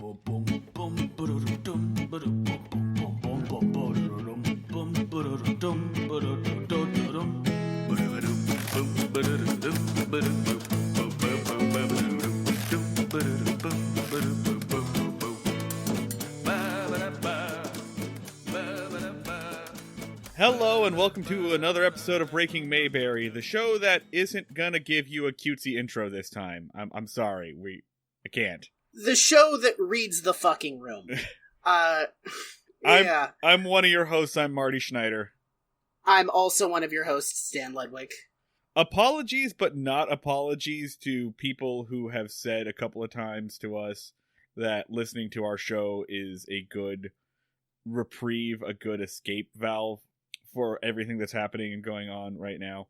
Hello and welcome to another episode of Breaking Mayberry, the show that isn't gonna give you a cutesy intro this time. I'm sorry, I can't. The show that reads the fucking room. Yeah. I'm one of your hosts. I'm Marty Schneider. I'm also one of your hosts, Dan Ludwig. Apologies, but not apologies to people who have said a couple of times to us that listening to our show is a good reprieve, a good escape valve for everything that's happening and going on right now.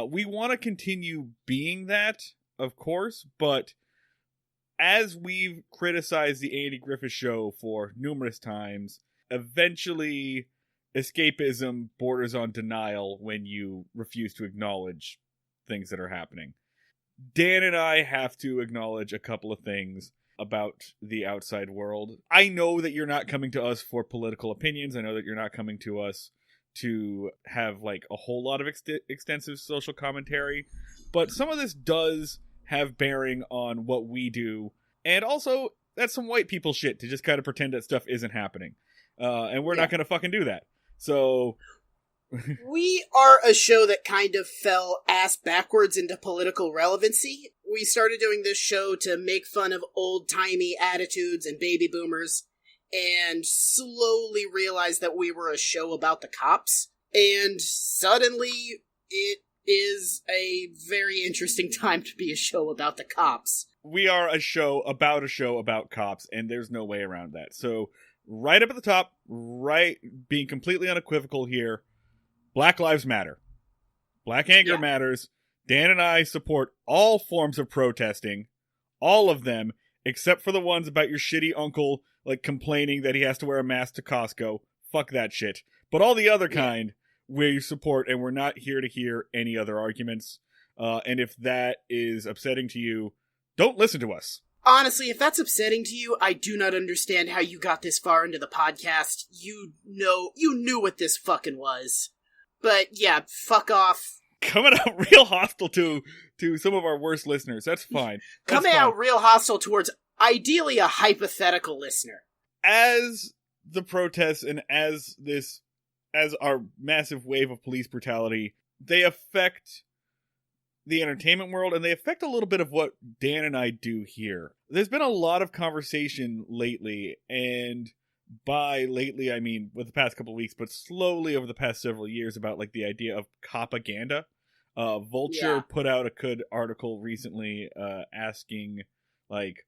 We want to continue being that, of course, but as we've criticized the Andy Griffith Show for numerous times, eventually escapism borders on denial when you refuse to acknowledge things that are happening. Dan and I have to acknowledge a couple of things about the outside world. I know that you're not coming to us for political opinions. I know that you're not coming to us to have like a whole lot of extensive social commentary, but some of this does have bearing on what we do, and also that's some white people shit to just kind of pretend that stuff isn't happening, and we're not going to fucking do that. So we are a show that kind of fell ass backwards into political relevancy. We started doing this show to make fun of old-timey attitudes and baby boomers, and slowly realized that we were a show about the cops, and suddenly it is a very interesting time to be a show about the cops. We are a show about cops, and there's no way around that. So, right up at the top, being completely unequivocal here, Black Lives Matter. Black anger matters. Dan and I support all forms of protesting, all of them, except for the ones about your shitty uncle, like, complaining that he has to wear a mask to Costco. Fuck that shit. But all the other kind, we support, and we're not here to hear any other arguments. And if that is upsetting to you, don't listen to us. Honestly, if that's upsetting to you, I do not understand how you got this far into the podcast. You knew what this fucking was. But yeah, fuck off. Coming out real hostile to some of our worst listeners. That's fine. Coming out real hostile towards ideally a hypothetical listener. As the protests and as our massive wave of police brutality, they affect the entertainment world, and they affect a little bit of what Dan and I do here. There's been a lot of conversation lately, and by lately I mean with the past couple of weeks, but slowly over the past several years, about like the idea of copaganda. Vulture put out a good article recently asking, like,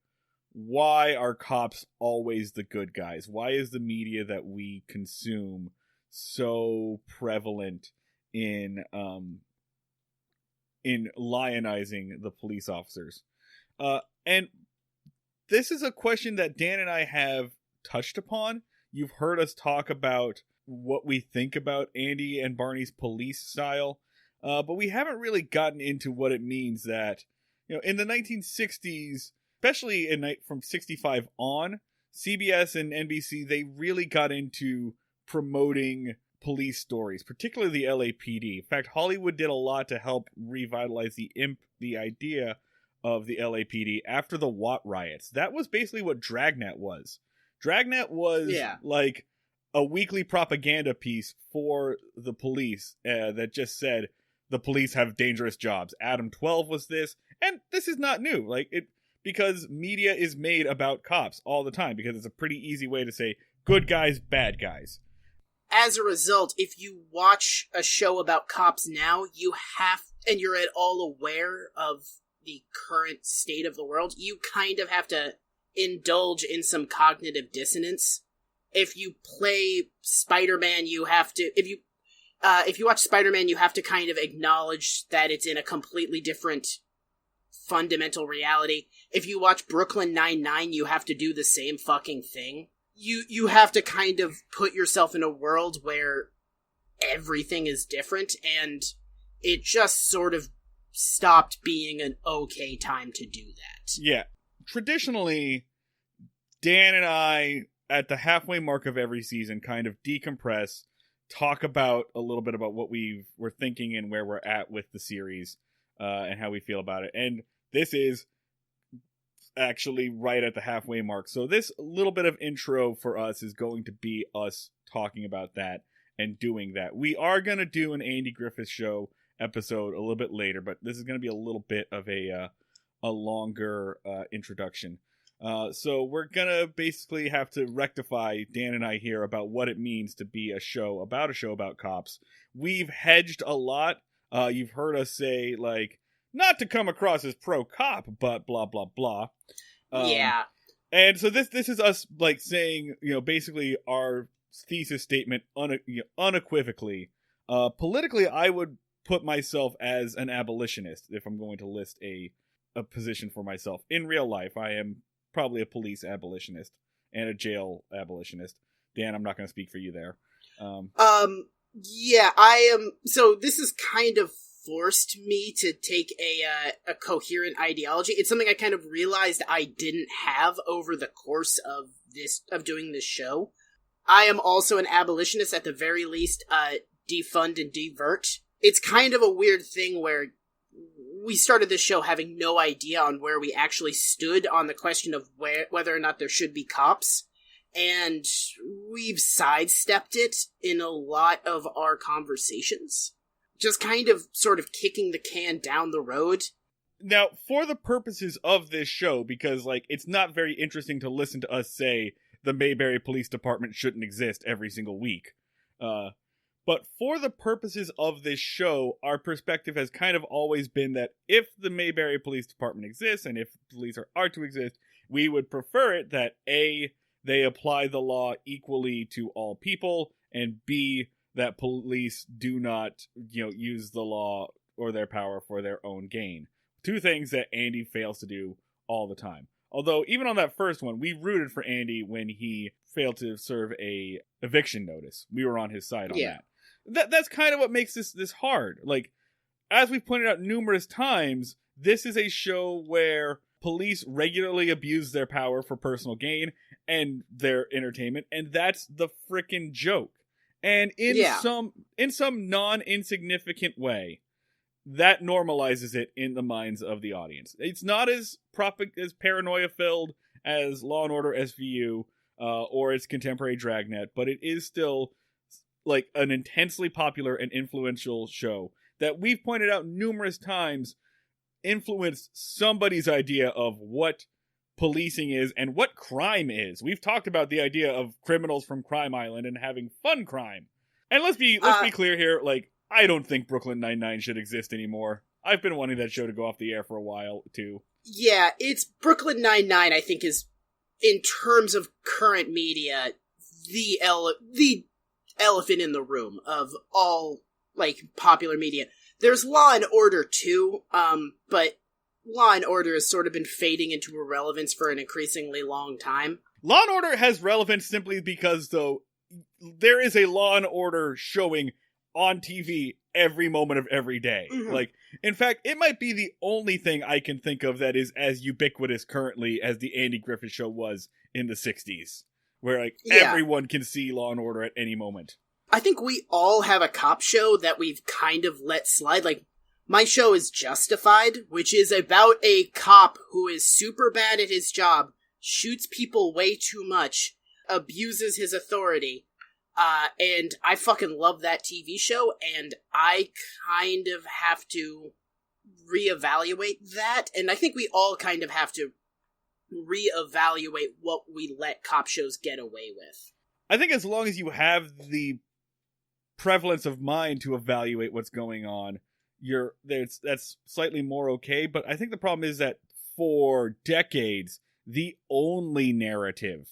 why are cops always the good guys? Why is the media that we consume so prevalent in lionizing the police officers? And this is a question that Dan and I have touched upon. You've heard us talk about what we think about Andy and Barney's police style, but we haven't really gotten into what it means that, in the 1960s, especially from 65 on, CBS and NBC, they really got into promoting police stories, particularly the LAPD. In fact, Hollywood did a lot to help revitalize the idea of the LAPD after the Watt riots. That was basically what Dragnet was. Dragnet was like a weekly propaganda piece for the police that just said the police have dangerous jobs. Adam 12 was this, and this is not new. Because media is made about cops all the time, because it's a pretty easy way to say good guys, bad guys. As a result, if you watch a show about cops now, and you're at all aware of the current state of the world, you kind of have to indulge in some cognitive dissonance. If you play Spider-Man, if you watch Spider-Man, you have to kind of acknowledge that it's in a completely different fundamental reality. If you watch Brooklyn Nine-Nine, you have to do the same fucking thing. You have to kind of put yourself in a world where everything is different, and it just sort of stopped being an okay time to do that. Yeah. Traditionally, Dan and I, at the halfway mark of every season, kind of decompress, talk about a little bit about what we're thinking and where we're at with the series, and how we feel about it. And this is actually right at the halfway mark. So this little bit of intro for us is going to be us talking about that and doing that. We are going to do an Andy Griffith Show episode a little bit later, but this is going to be a little bit of a longer introduction. So we're going to basically have to rectify, Dan and I here, about what it means to be a show about cops. We've hedged a lot. You've heard us say, like, not to come across as pro-cop, but blah, blah, blah. Yeah. And so this is us, like, saying, basically our thesis statement unequivocally. Politically, I would put myself as an abolitionist if I'm going to list a position for myself. In real life, I am probably a police abolitionist and a jail abolitionist. Dan, I'm not going to speak for you there. Yeah, I am. So this is kind of forced me to take a coherent ideology. It's something I kind of realized I didn't have over the course of doing this show. I am also an abolitionist, at the very least, defund and divert. It's kind of a weird thing where we started this show having no idea on where we actually stood on the question of whether or not there should be cops. And we've sidestepped it in a lot of our conversations. Just kind of sort of kicking the can down the road. Now, for the purposes of this show, because, like, it's not very interesting to listen to us say the Mayberry Police Department shouldn't exist every single week. But for the purposes of this show, our perspective has kind of always been that if the Mayberry Police Department exists, and if police are to exist, we would prefer it that A, they apply the law equally to all people, and B, that police do not, use the law or their power for their own gain. Two things that Andy fails to do all the time. Although, even on that first one, we rooted for Andy when he failed to serve a eviction notice. We were on his side on that. That's kind of what makes this hard. Like, as we've pointed out numerous times, this is a show where police regularly abuse their power for personal gain and their entertainment, and that's the frickin' joke. And in some non-insignificant way, that normalizes it in the minds of the audience. It's not as paranoia-filled as Law & Order SVU or its contemporary Dragnet, but it is still like an intensely popular and influential show that we've pointed out numerous times influenced somebody's idea of what policing is and what crime is. We've talked about the idea of criminals from Crime Island and having fun crime. And let's be clear here, like, I don't think Brooklyn Nine-Nine should exist anymore. I've been wanting that show to go off the air for a while, too. Yeah, it's Brooklyn Nine-Nine, I think, is, in terms of current media, the elephant in the room of all, like, popular media. There's Law & Order, too, but Law & Order has sort of been fading into irrelevance for an increasingly long time. Law & Order has relevance simply because, though, there is a Law & Order showing on TV every moment of every day. Mm-hmm. Like, in fact, it might be the only thing I can think of that is as ubiquitous currently as the Andy Griffith Show was in the 60s. Where, like, everyone can see Law & Order at any moment. I think we all have a cop show that we've kind of let slide. Like, my show is Justified, which is about a cop who is super bad at his job, shoots people way too much, abuses his authority, and I fucking love that TV show, and I kind of have to reevaluate that, and I think we all kind of have to reevaluate what we let cop shows get away with. I think as long as you have the prevalence of mind to evaluate what's going on, that's slightly more okay. But I think the problem is that for decades, the only narrative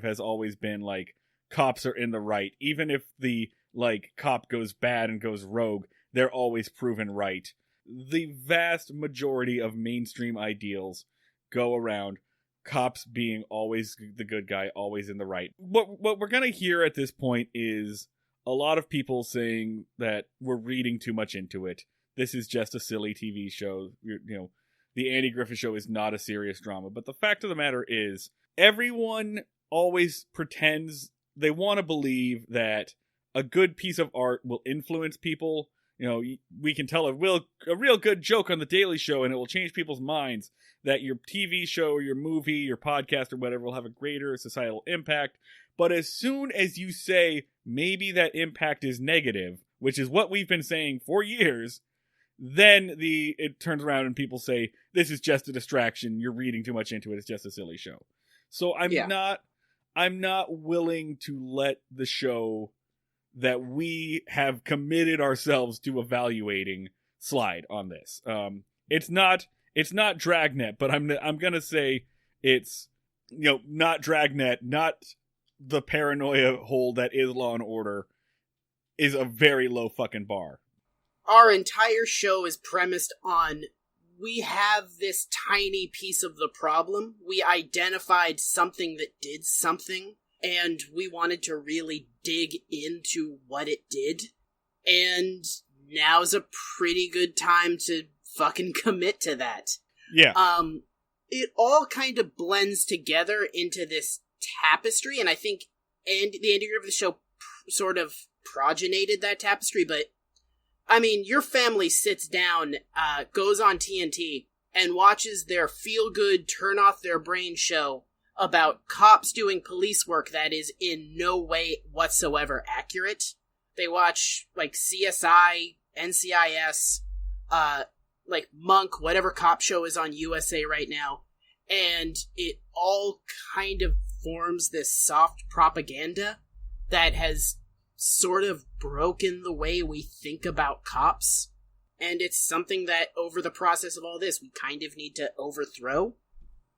has always been like cops are in the right. Even if the like cop goes bad and goes rogue, they're always proven right. The vast majority of mainstream ideals go around cops being always the good guy, always in the right. What we're going to hear at this point is a lot of people saying that we're reading too much into it. This is just a silly TV show. the Andy Griffith Show is not a serious drama. But the fact of the matter is, everyone always pretends they want to believe that a good piece of art will influence people. You know, we can tell a real good joke on The Daily Show and it will change people's minds, that your TV show or your movie, your podcast or whatever will have a greater societal impact. But as soon as you say maybe that impact is negative, which is what we've been saying for years, then it turns around and people say, this is just a distraction, you're reading too much into it, it's just a silly show. So I'm not willing to let the show that we have committed ourselves to evaluating slide on this. It's not Dragnet, but I'm gonna say it's, you know, not Dragnet, not the paranoia hole that is Law and Order, is a very low fucking bar. Our entire show is premised on, we have this tiny piece of the problem. We identified something that did something, and we wanted to really dig into what it did. And now's a pretty good time to fucking commit to that. Yeah. It all kind of blends together into this tapestry, and I think the Andy Griffith Show sort of progenited that tapestry, but I mean, your family sits down, goes on TNT, and watches their feel-good, turn-off-their-brain show about cops doing police work that is in no way whatsoever accurate. They watch, like, CSI, NCIS, like, Monk, whatever cop show is on USA right now, and it all kind of forms this soft propaganda that has sort of broken the way we think about cops, and it's something that over the process of all this we kind of need to overthrow.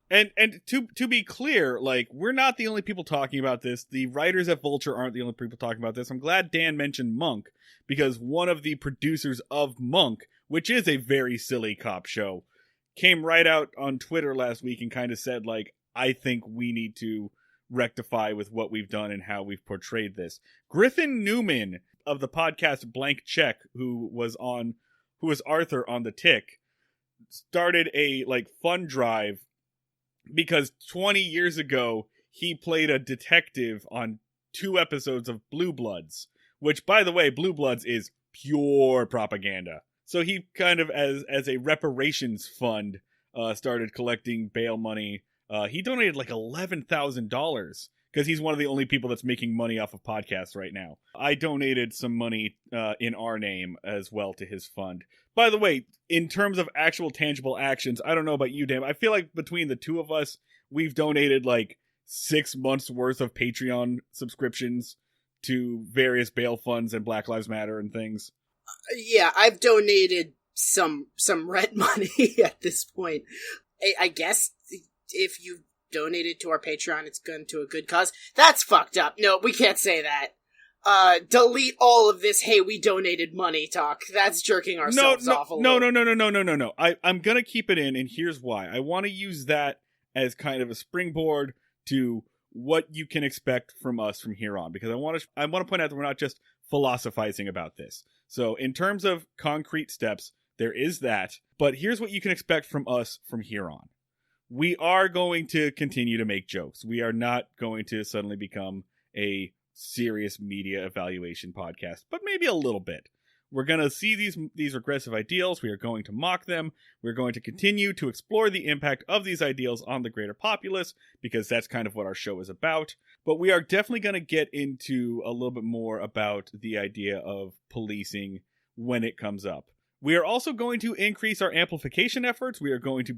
And to be clear, like, we're not the only people talking about this. The writers at Vulture aren't the only people talking about this. I'm glad Dan mentioned Monk, because one of the producers of Monk, which is a very silly cop show, came right out on Twitter last week and kind of said, like, I think we need to rectify with what we've done and how we've portrayed this. Griffin Newman of the podcast Blank Check, who was Arthur on The Tick, started a, like, fund drive because 20 years ago he played a detective on 2 episodes of Blue Bloods, which, by the way, Blue Bloods is pure propaganda. So he kind of, as a reparations fund, started collecting bail money. He donated like $11,000 because he's one of the only people that's making money off of podcasts right now. I donated some money in our name as well to his fund. By the way, in terms of actual tangible actions, I don't know about you, Dan. I feel like between the two of us, we've donated like 6 months worth of Patreon subscriptions to various bail funds and Black Lives Matter and things. Yeah, I've donated some rent money at this point. I guess if you donated to our Patreon, it's gone to a good cause. That's fucked up. No, we can't say that. Delete all of this, hey, we donated money talk. That's jerking ourselves off a little. No. I'm gonna keep it in, and here's why. I want to use that as kind of a springboard to what you can expect from us from here on, because I want to point out that we're not just philosophizing about this. So in terms of concrete steps, there is that, but here's what you can expect from us from here on. We are going to continue to make jokes. We are not going to suddenly become a serious media evaluation podcast, but maybe a little bit. We're going to see these regressive ideals. We are going to mock them. We're going to continue to explore the impact of these ideals on the greater populace, because that's kind of what our show is about. But we are definitely going to get into a little bit more about the idea of policing when it comes up. We are also going to increase our amplification efforts. We're going to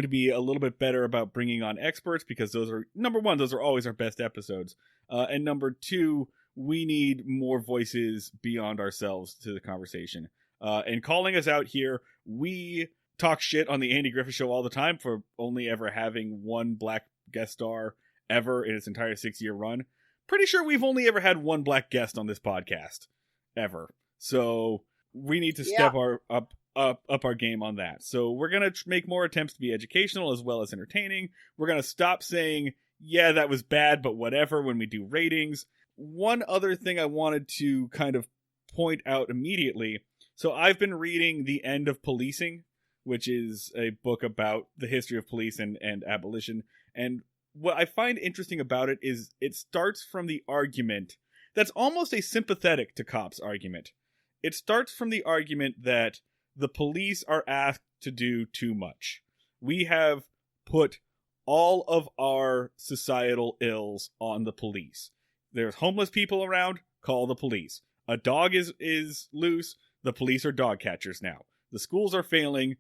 be a little bit better about bringing on experts, because those are, number one, those are always our best episodes. And number two, we need more voices beyond ourselves to the conversation. And calling us out here, we talk shit on the Andy Griffith Show all the time for only ever having one black guest star ever in its entire 6-year run. Pretty sure we've only ever had one black guest on this podcast ever. So we need to step up our game on that. So we're going to make more attempts to be educational as well as entertaining. We're going to stop saying, yeah, that was bad, but whatever, when we do ratings. One other thing I wanted to kind of point out immediately. So I've been reading The End of Policing which is a book about the history of police and abolition. And what I find interesting about it is it starts from the argument that's almost a sympathetic to cops argument. It starts from the argument that the police are asked to do too much. We have put all of our societal ills on the police. There's homeless people around, call the police. A dog is loose, the police are dog catchers now. The schools are failing,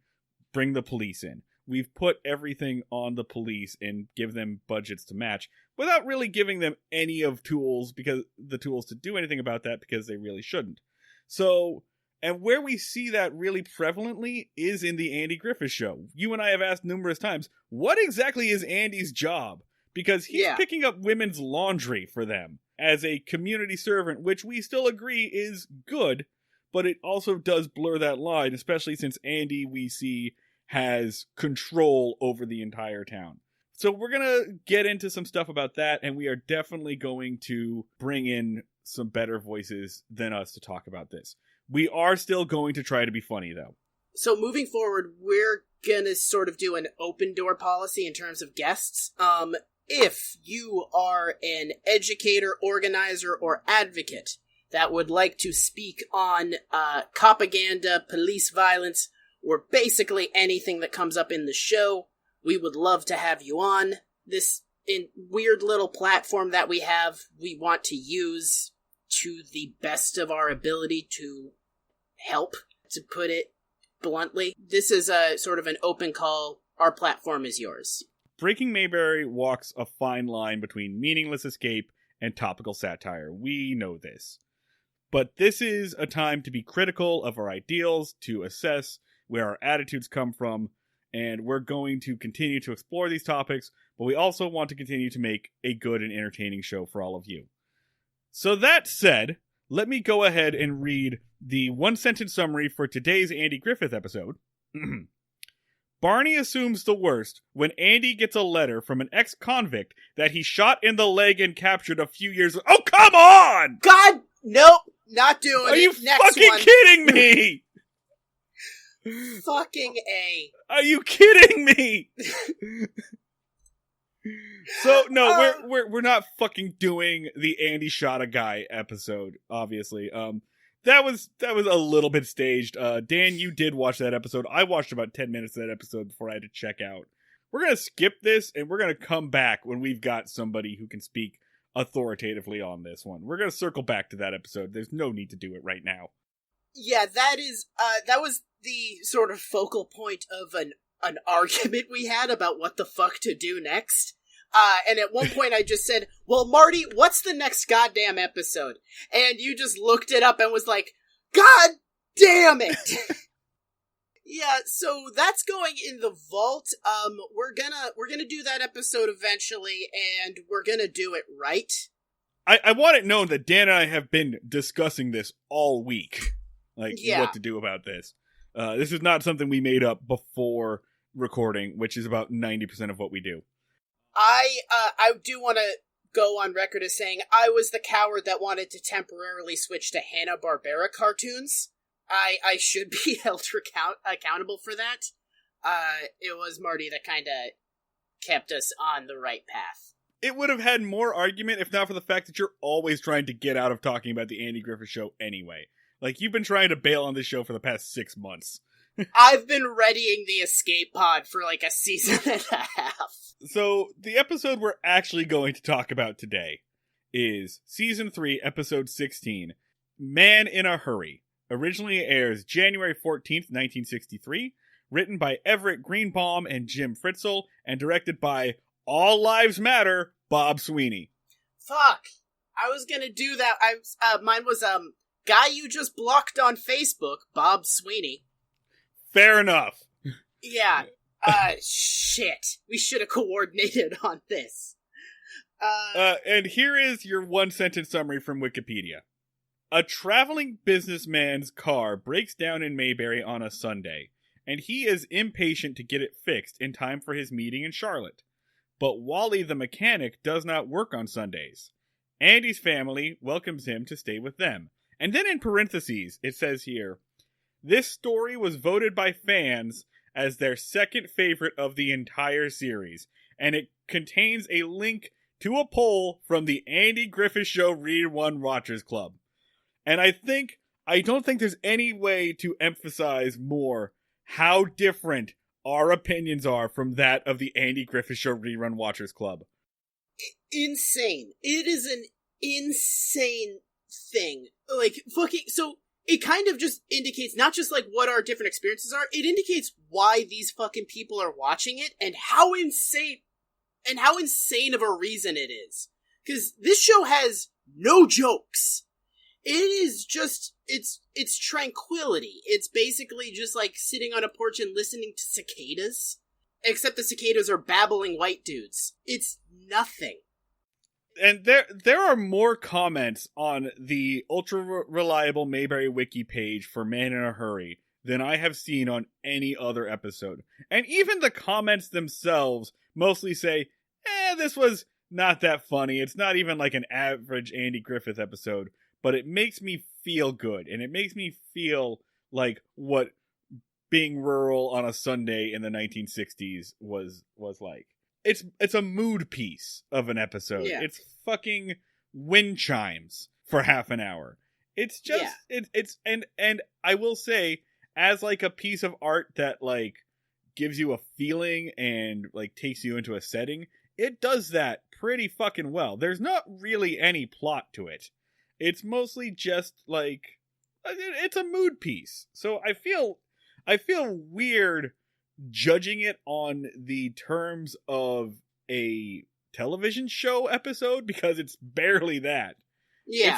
bring the police in. We've put everything on the police and give them budgets to match without really giving them any of tools to do anything about that, because they really shouldn't. So, and where we see that really prevalently is in the Andy Griffith Show. You and I have asked numerous times, what exactly is Andy's job? Because he's picking up women's laundry for them as a community servant, which we still agree is good, but it also does blur that line, especially since Andy, we see, has control over the entire town. So we're going to get into some stuff about that, and we are definitely going to bring in some better voices than us to talk about this. We are still going to try to be funny, though. So moving forward, we're going to sort of do an open door policy in terms of guests. If you are an educator, organizer, or advocate that would like to speak on propaganda, police violence, or basically anything that comes up in the show, we would love to have you on. This weird little platform that we have, we want to use to the best of our ability to help, to put it bluntly. This is a sort of an open call. Our platform is yours. Breaking Mayberry walks a fine line between meaningless escape and topical satire. We know this. But this is a time to be critical of our ideals, to assess where our attitudes come from, and we're going to continue to explore these topics, but we also want to continue to make a good and entertaining show for all of you. So that said, let me go ahead and read the one-sentence summary for today's Andy Griffith episode. Barney assumes the worst when Andy gets a letter from an ex-convict that he shot in the leg and captured a few years ago. Oh, come on! God, nope, not doing it. Are you Next fucking one. kidding me? Fucking A. Are you kidding me? So no, we're not fucking doing the Andy shot a guy episode, obviously. That was a little bit staged. Dan, you did watch that episode. I watched about 10 minutes of that episode before I had to check out. We're going to skip this, and we're going to come back when we've got somebody who can speak authoritatively on this one. We're going to circle back to that episode. There's no need to do it right now. Yeah, that was the sort of focal point of an argument we had about what the fuck to do next. And at one point I just said, well, Marty, what's the next goddamn episode? And you just looked it up and was like, God damn it! Yeah, so that's going in the vault. We're gonna do that episode eventually, and we're gonna do it right. I want it known that Dan and I have been discussing this all week. What to do about this. This is not something we made up before recording, which is about 90% of what we do. I do want to go on record as saying I was the coward that wanted to temporarily switch to Hanna-Barbera cartoons. I should be held accountable for that. It was Marty that kind of kept us on the right path. It would have had more argument if not for the fact that you're always trying to get out of talking about the Andy Griffith Show anyway. Like, you've been trying to bail on this show for the past 6 months. I've been readying the escape pod for like a season and a half. So, the episode we're actually going to talk about today is Season 3, Episode 16, Man in a Hurry. Originally airs January 14th, 1963, written by Everett Greenbaum and Jim Fritzl, and directed by All Lives Matter, Bob Sweeney. Fuck. I was gonna do that. Mine was, guy you just blocked on Facebook, Bob Sweeney. Fair enough. Yeah. Shit. We should have coordinated on this. And here is your one-sentence summary from Wikipedia. A traveling businessman's car breaks down in Mayberry on a Sunday, and he is impatient to get it fixed in time for his meeting in Charlotte. But Wally the mechanic does not work on Sundays. Andy's family welcomes him to stay with them. And then in parentheses, it says here, this story was voted by fans as their second favorite of the entire series, and it contains a link to a poll from the Andy Griffith Show Rerun Watchers Club. And I don't think there's any way to emphasize more how different our opinions are from that of the Andy Griffith Show Rerun Watchers Club. Insane. It is an insane thing. Like, fucking, so it kind of just indicates not just like what our different experiences are, it indicates why these fucking people are watching it and how insane of a reason it is. Because this show has no jokes. It is just, it's tranquility. It's basically just like sitting on a porch and listening to cicadas. Except the cicadas are babbling white dudes. It's nothing. And there are more comments on the ultra-reliable Mayberry Wiki page for Man in a Hurry than I have seen on any other episode. And even the comments themselves mostly say, this was not that funny. It's not even like an average Andy Griffith episode. But it makes me feel good. And it makes me feel like what being rural on a Sunday in the 1960s was like. It's a mood piece of an episode. Yeah. It's fucking wind chimes for half an hour. It's just it's and I will say, as like a piece of art that like gives you a feeling and like takes you into a setting, it does that pretty fucking well. There's not really any plot to it. It's mostly just like it's a mood piece. So I feel weird judging it on the terms of a television show episode because it's barely that. Yeah.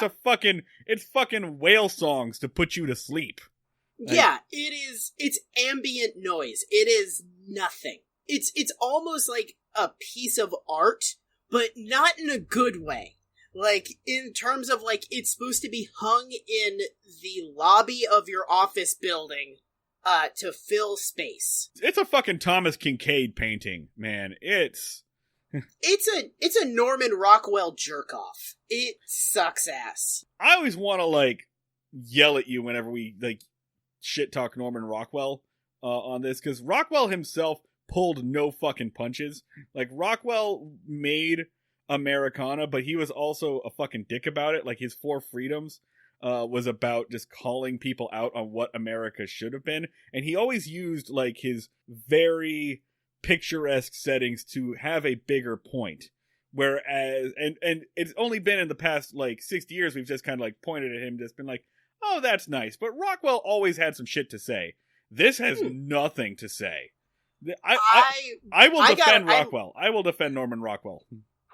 It's fucking whale songs to put you to sleep. Yeah, it's ambient noise. It is nothing. It's almost like a piece of art, but not in a good way. Like, in terms of, like, it's supposed to be hung in the lobby of your office building, to fill space. It's a fucking Thomas Kincaid painting, man. It's a Norman Rockwell jerk-off. It sucks ass. I always want to, like, yell at you whenever we, like, shit-talk Norman Rockwell, on this, because Rockwell himself pulled no fucking punches. Like, Rockwell made Americana, but he was also a fucking dick about it. Like, his Four Freedoms was about just calling people out on what America should have been, and he always used like his very picturesque settings to have a bigger point. Whereas, and it's only been in the past like 60 years we've just kind of like pointed at him, just been like, oh, that's nice. But Rockwell always had some shit to say. This has nothing to say. I will defend Rockwell. I will defend Norman Rockwell.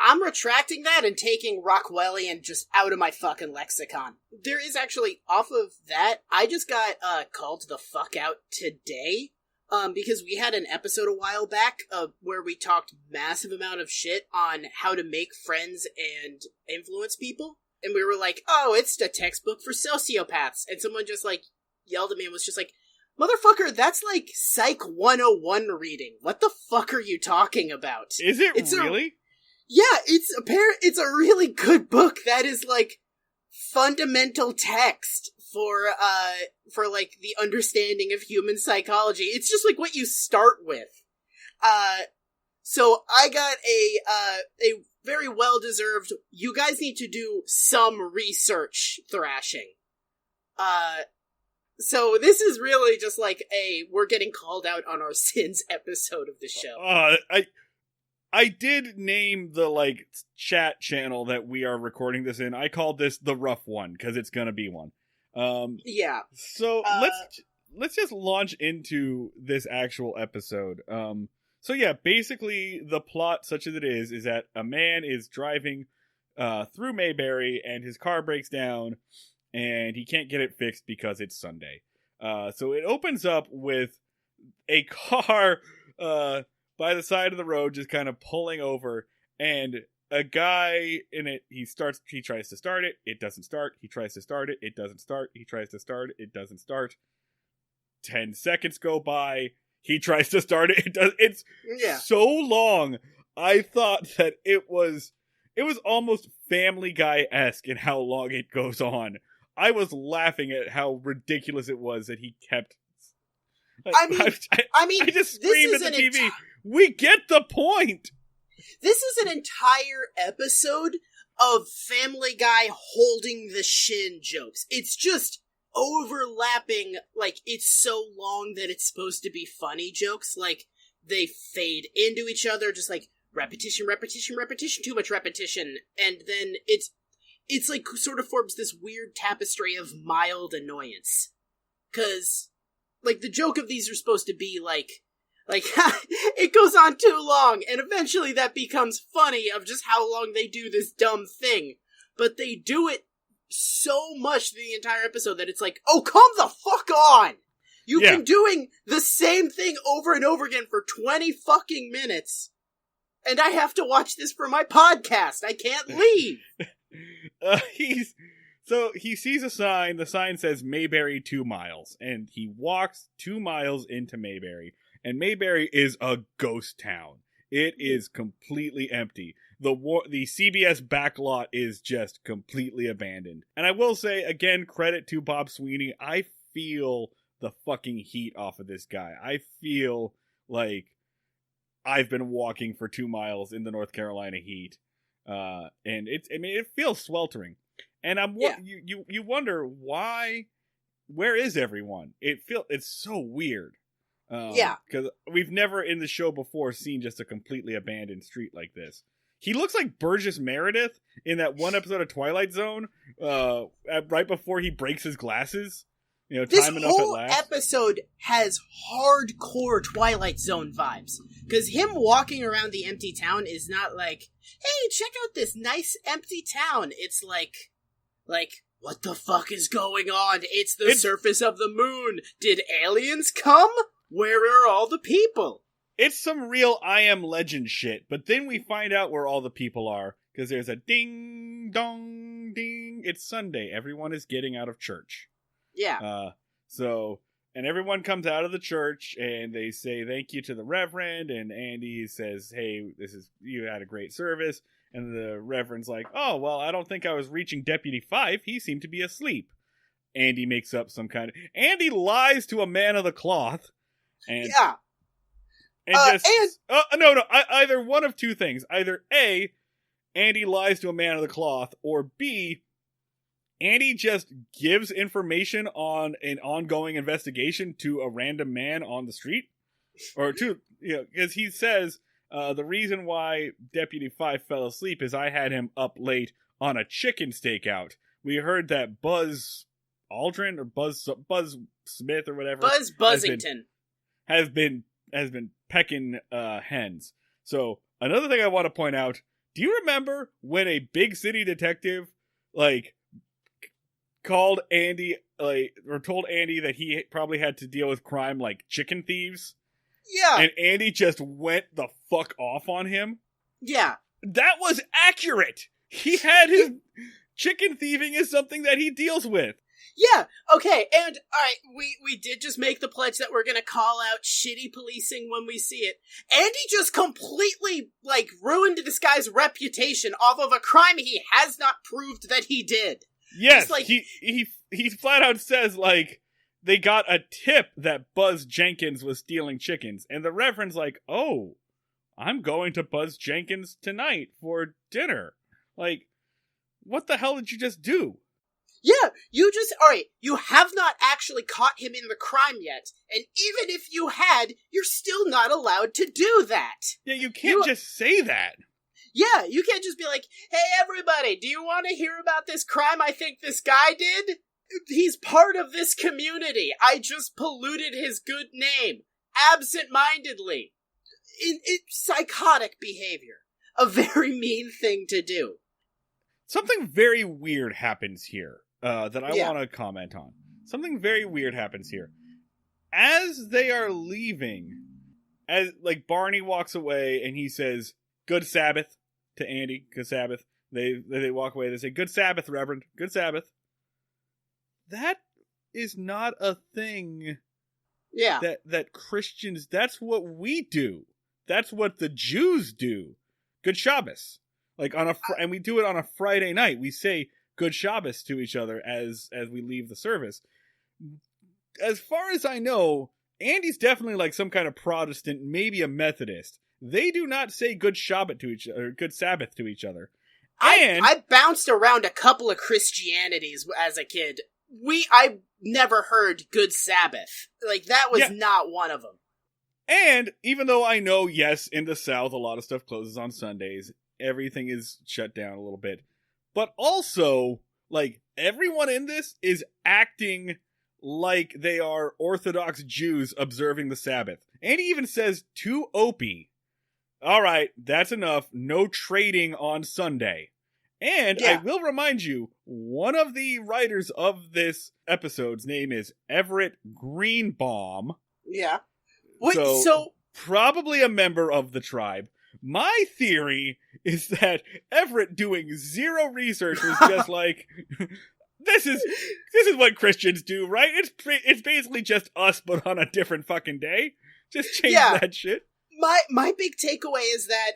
I'm retracting that and taking Rockwellian just out of my fucking lexicon. There is actually, off of that, I just got called the fuck out today, because we had an episode a while back where we talked massive amount of shit on how to make friends and influence people. And we were like, oh, it's a textbook for sociopaths. And someone just like yelled at me and was just like, motherfucker, that's like Psych 101 reading. What the fuck are you talking about? Is it really? Yeah, it's a really good book that is like fundamental text for like the understanding of human psychology. It's just like what you start with. So I got a very well deserved, you guys need to do some research thrashing. So this is really just like we're getting called out on our sins episode of the show. I did name the, like, chat channel that we are recording this in. I called this the rough one, because it's gonna be one. Yeah. So, let's just launch into this actual episode. So yeah, basically, the plot, such as it is that a man is driving through Mayberry, and his car breaks down, and he can't get it fixed because it's Sunday. So it opens up with a car, by the side of the road, just kind of pulling over, and a guy in it, he tries to start it, it doesn't start, he tries to start it, it doesn't start, he tries to start it, it doesn't start. 10 seconds go by, he tries to start it, it's so long. I thought that it was almost Family Guy-esque in how long it goes on. I was laughing at how ridiculous it was that he kept... I mean, I just screamed at the TV. We get the point. This is an entire episode of Family Guy holding the shin jokes. It's just overlapping, like, it's so long that it's supposed to be funny jokes. Like, they fade into each other, just like repetition, too much repetition, and then it's like sort of forms this weird tapestry of mild annoyance. 'Cause, like, the joke of these are supposed to be like, it goes on too long, and eventually that becomes funny of just how long they do this dumb thing. But they do it so much the entire episode that it's like, oh, come the fuck on! You've been doing the same thing over and over again for 20 fucking minutes, and I have to watch this for my podcast. I can't leave! So he sees a sign. The sign says Mayberry 2 miles, and he walks 2 miles into Mayberry. And Mayberry is a ghost town. It is completely empty. The CBS backlot is just completely abandoned. And I will say, again, credit to Bob Sweeney. I feel the fucking heat off of this guy. I feel like I've been walking for 2 miles in the North Carolina heat. And it feels sweltering. And you wonder why, where is everyone? It's so weird. Because we've never in the show before seen just a completely abandoned street like this. He looks like Burgess Meredith in that one episode of Twilight Zone, right before he breaks his glasses. You know, this time enough at whole last. episode has hardcore Twilight Zone vibes. Because him walking around the empty town is not like, hey, check out this nice empty town. It's like, what the fuck is going on? It's the surface of the moon. Did aliens come? Where are all the people? It's some real I Am Legend shit, but then we find out where all the people are, because there's a ding, dong, ding. It's Sunday. Everyone is getting out of church. Yeah. And everyone comes out of the church, and they say thank you to the Reverend, and Andy says, hey, you had a great service, and the Reverend's like, oh, well, I don't think I was reaching Deputy 5. He seemed to be asleep. Andy makes up Andy lies to a man of the cloth. And, yeah. Either one of two things. Either A, Andy lies to a man of the cloth, or B, Andy just gives information on an ongoing investigation to a random man on the street. Or because he says, the reason why Deputy 5 fell asleep is I had him up late on a chicken stakeout. We heard that Buzz Aldrin or Buzz Smith or whatever. Buzz Buzzington. Has been pecking hens. So another thing I want to point out, do you remember when a big city detective called Andy or told Andy that he probably had to deal with crime like chicken thieves? Yeah. And Andy just went the fuck off on him? Yeah. That was accurate. He had his chicken thieving is something that he deals with. Yeah, okay, and, alright, we did just make the pledge that we're gonna call out shitty policing when we see it. Andy just completely, ruined this guy's reputation off of a crime he has not proved that he did. Yes, he flat out says, they got a tip that Buzz Jenkins was stealing chickens, and the Reverend's like, oh, I'm going to Buzz Jenkins tonight for dinner. What the hell did you just do? Yeah, you have not actually caught him in the crime yet, and even if you had, you're still not allowed to do that. Yeah, you can't just say that. Yeah, you can't just be like, hey everybody, do you want to hear about this crime I think this guy did? He's part of this community. I just polluted his good name, absent-mindedly. It's psychotic behavior. A very mean thing to do. Something very weird happens here. That I want to comment on. Something very weird happens here. As they are leaving, as Barney walks away and he says, "Good Sabbath" to Andy. Good Sabbath. They walk away. They say, "Good Sabbath, Reverend. Good Sabbath." That is not a thing. Yeah. That Christians. That's what we do. That's what the Jews do. Good Shabbos. And we do it on a Friday night. We say Good Shabbos to each other as we leave the service. As far as I know, Andy's definitely like some kind of Protestant, maybe a Methodist. They do not say good Shabbat to each other, or good Sabbath to each other. And I bounced around a couple of Christianities as a kid. I never heard good Sabbath. Like, that was not one of them. And even though I know, yes, in the South, a lot of stuff closes on Sundays, everything is shut down a little bit. But also, like, everyone in this is acting like they are Orthodox Jews observing the Sabbath. And he even says to Opie, all right, that's enough. No trading on Sunday. And I will remind you, one of the writers of this episode's name is Everett Greenbaum. Yeah. So probably a member of the tribe. My theory is that Everett doing zero research was just like, this is what Christians do, right? It's basically just us, but on a different fucking day. Just change that shit. My big takeaway is that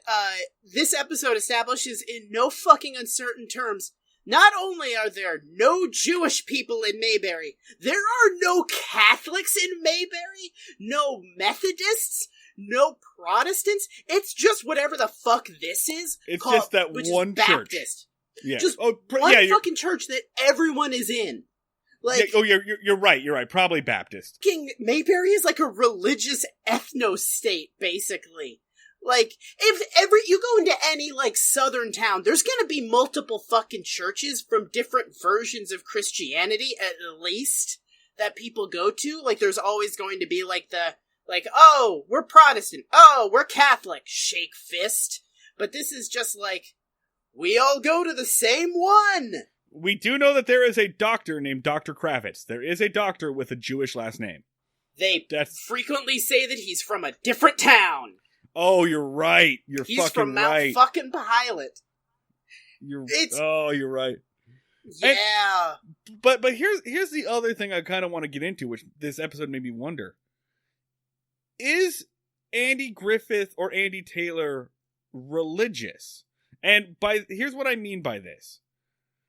this episode establishes in no fucking uncertain terms, not only are there no Jewish people in Mayberry, there are no Catholics in Mayberry, no Methodists, no Protestants. It's just whatever the fuck this is. It's just that one church. Baptist. Yeah. Just one fucking church that everyone is in. Like, you're right. You're right. Probably Baptist. Fucking Mayberry is like a religious ethno-state, basically. Like, if you go into any, like, southern town, there's gonna be multiple fucking churches from different versions of Christianity, at least, that people go to. Like, there's always going to be, like, oh, we're Protestant. Oh, we're Catholic. Shake fist. But this is just like, we all go to the same one. We do know that there is a doctor named Dr. Kravitz. There is a doctor with a Jewish last name. They frequently say that he's from a different town. Oh, you're right. He's from Mount fucking Pilot. You're right. Yeah. And, but here's the other thing I kind of want to get into, which this episode made me wonder. Is Andy Griffith or Andy Taylor religious? And here's what I mean by this.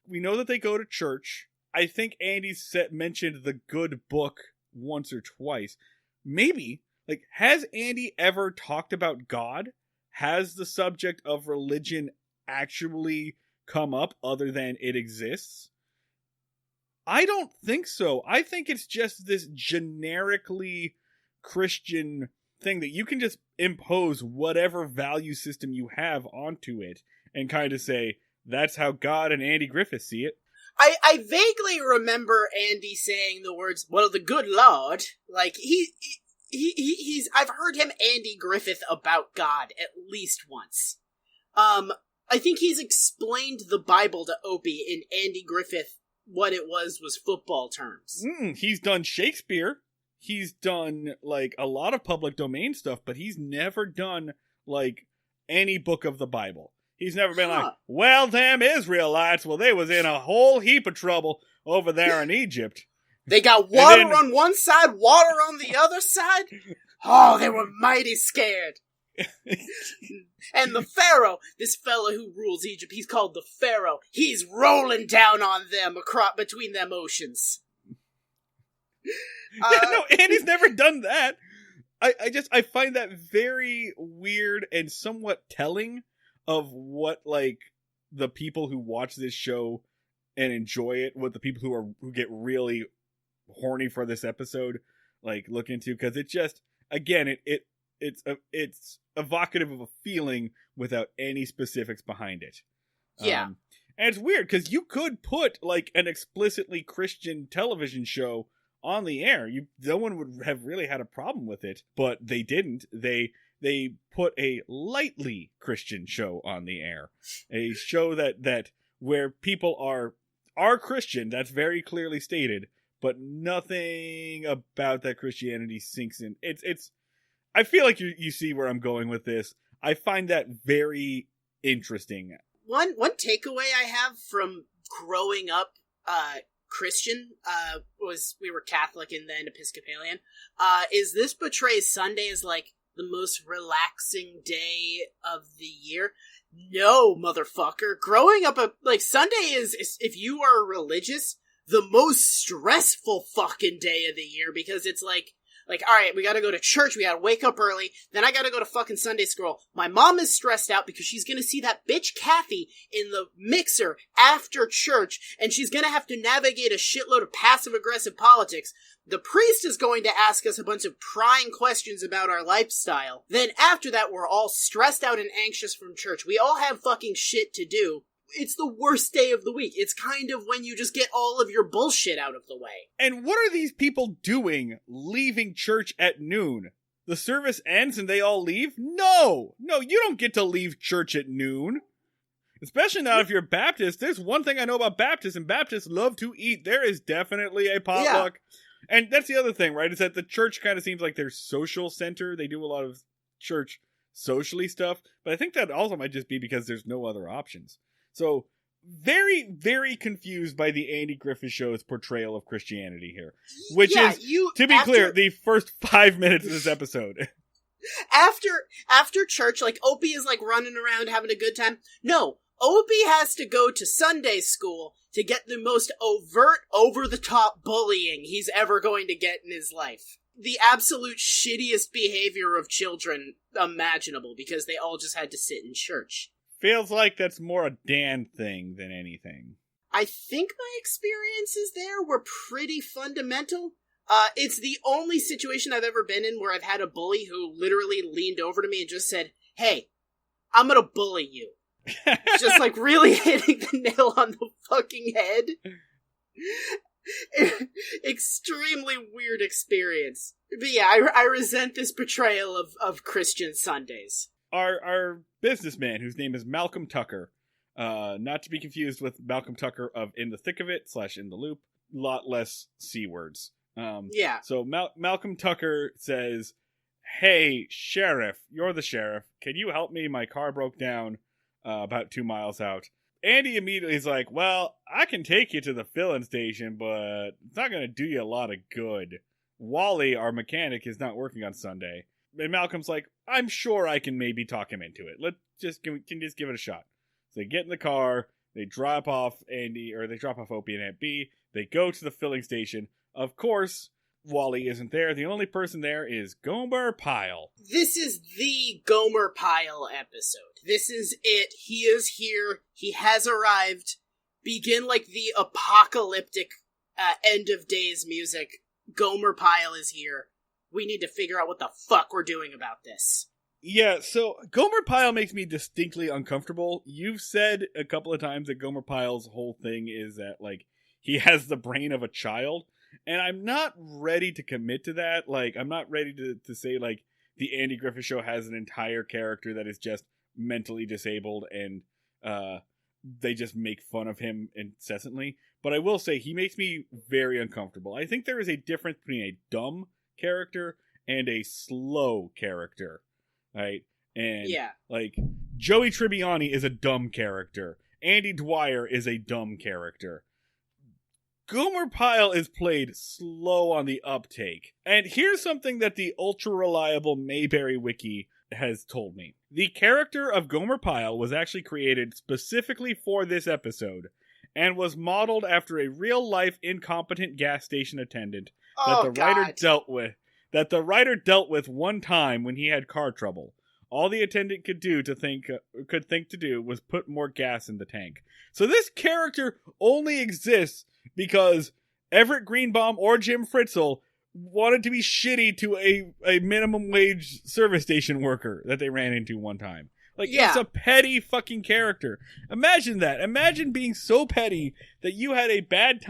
We know that they go to church. I think Andy mentioned the good book once or twice. Maybe, like, has Andy ever talked about God? Has the subject of religion actually come up other than it exists? I don't think so. I think it's just this generically Christian thing that you can just impose whatever value system you have onto it and kind of say, that's how God and Andy Griffith see it. I vaguely remember Andy saying the words, well, the good Lord. Like, he's I've heard him Andy Griffith about God at least once. I think he's explained the Bible to Opie in Andy Griffith. What it was football terms. He's done Shakespeare. He's done, like, a lot of public domain stuff, but he's never done, like, any book of the Bible. He's never been like, well, damn Israelites, well, they was in a whole heap of trouble over there in Egypt. They got water on one side, water on the other side? Oh, they were mighty scared. And the Pharaoh, this fella who rules Egypt, he's called the Pharaoh. He's rolling down on them between them oceans. No, Andy's never done that. I find that very weird and somewhat telling of what, like, the people who watch this show and enjoy it, what the people who get really horny for this episode, like, look into, because it just, again, it's evocative of a feeling without any specifics behind it. Yeah. And it's weird, because you could put, like, an explicitly Christian television show on the air. No one would have really had a problem with it, but they didn't. They put a lightly Christian show on the air. A show that where people are Christian, that's very clearly stated, but nothing about that Christianity sinks in. It's I feel like you see where I'm going with this. I find that very interesting. One takeaway I have from growing up Christian, was we were Catholic and then Episcopalian, is this portrays Sunday as, like, the most relaxing day of the year. No, motherfucker. Growing up, Sunday is, if you are religious, the most stressful fucking day of the year, because it's like, Like, all right, we gotta go to church, we gotta wake up early, then I gotta go to fucking Sunday school. My mom is stressed out because she's gonna see that bitch Kathy in the mixer after church, and she's gonna have to navigate a shitload of passive-aggressive politics. The priest is going to ask us a bunch of prying questions about our lifestyle. Then after that, we're all stressed out and anxious from church. We all have fucking shit to do. It's the worst day of the week. It's kind of when you just get all of your bullshit out of the way. And what are these people doing leaving church at noon? The service ends and they all leave? No, you don't get to leave church at noon. Especially not if you're Baptist. There's one thing I know about Baptists, and Baptists love to eat. There is definitely a potluck. Yeah. And that's the other thing, right? Is that the church kind of seems like their social center. They do a lot of church socially stuff. But I think that also might just be because there's no other options. So, very, very confused by the Andy Griffith Show's portrayal of Christianity here. Which is, to be clear, the first 5 minutes of this episode. After church, like, Opie is, like, running around having a good time. No, Opie has to go to Sunday school to get the most overt, over-the-top bullying he's ever going to get in his life. The absolute shittiest behavior of children imaginable, because they all just had to sit in church. Feels like that's more a Dan thing than anything. I think my experiences there were pretty fundamental. It's the only situation I've ever been in where I've had a bully who literally leaned over to me and just said, "Hey, I'm gonna bully you." Just like really hitting the nail on the fucking head. Extremely weird experience. But yeah, I resent this portrayal of Christian Sundays. Our businessman, whose name is Malcolm Tucker, not to be confused with Malcolm Tucker of In the Thick of It / In the Loop, lot less C words. Yeah. So Malcolm Tucker says, "Hey, sheriff, you're the sheriff. Can you help me? My car broke down about 2 miles out." Andy immediately is like, "Well, I can take you to the filling station, but it's not going to do you a lot of good. Wally, our mechanic, is not working on Sunday." And Malcolm's like, "I'm sure I can maybe talk him into it. Can just give it a shot." So they get in the car, they drop off Opie and Aunt B. They go to the filling station. Of course, Wally isn't there. The only person there is Gomer Pyle. This is the Gomer Pyle episode. This is it. He is here. He has arrived. Begin like the apocalyptic end of days music. Gomer Pyle is here. We need to figure out what the fuck we're doing about this. Yeah, so Gomer Pyle makes me distinctly uncomfortable. You've said a couple of times that Gomer Pyle's whole thing is that, like, he has the brain of a child. And I'm not ready to commit to that. Like, I'm not ready to say, like, the Andy Griffith Show has an entire character that is just mentally disabled and they just make fun of him incessantly. But I will say, he makes me very uncomfortable. I think there is a difference between a dumb character and a slow character, right? And, like, Joey Tribbiani is a dumb character. Andy Dwyer is a dumb character. Gomer Pyle is played slow on the uptake. And here's something that the ultra-reliable Mayberry Wiki has told me. The character of Gomer Pyle was actually created specifically for this episode and was modeled after a real-life incompetent gas station attendant that the writer dealt with one time when he had car trouble. All the attendant could think to do was put more gas in the tank. So this character only exists because Everett Greenbaum or Jim Fritzl wanted to be shitty to a minimum wage service station worker that they ran into one time. Like, It's a petty fucking character. Imagine that. Imagine being so petty that you had a bad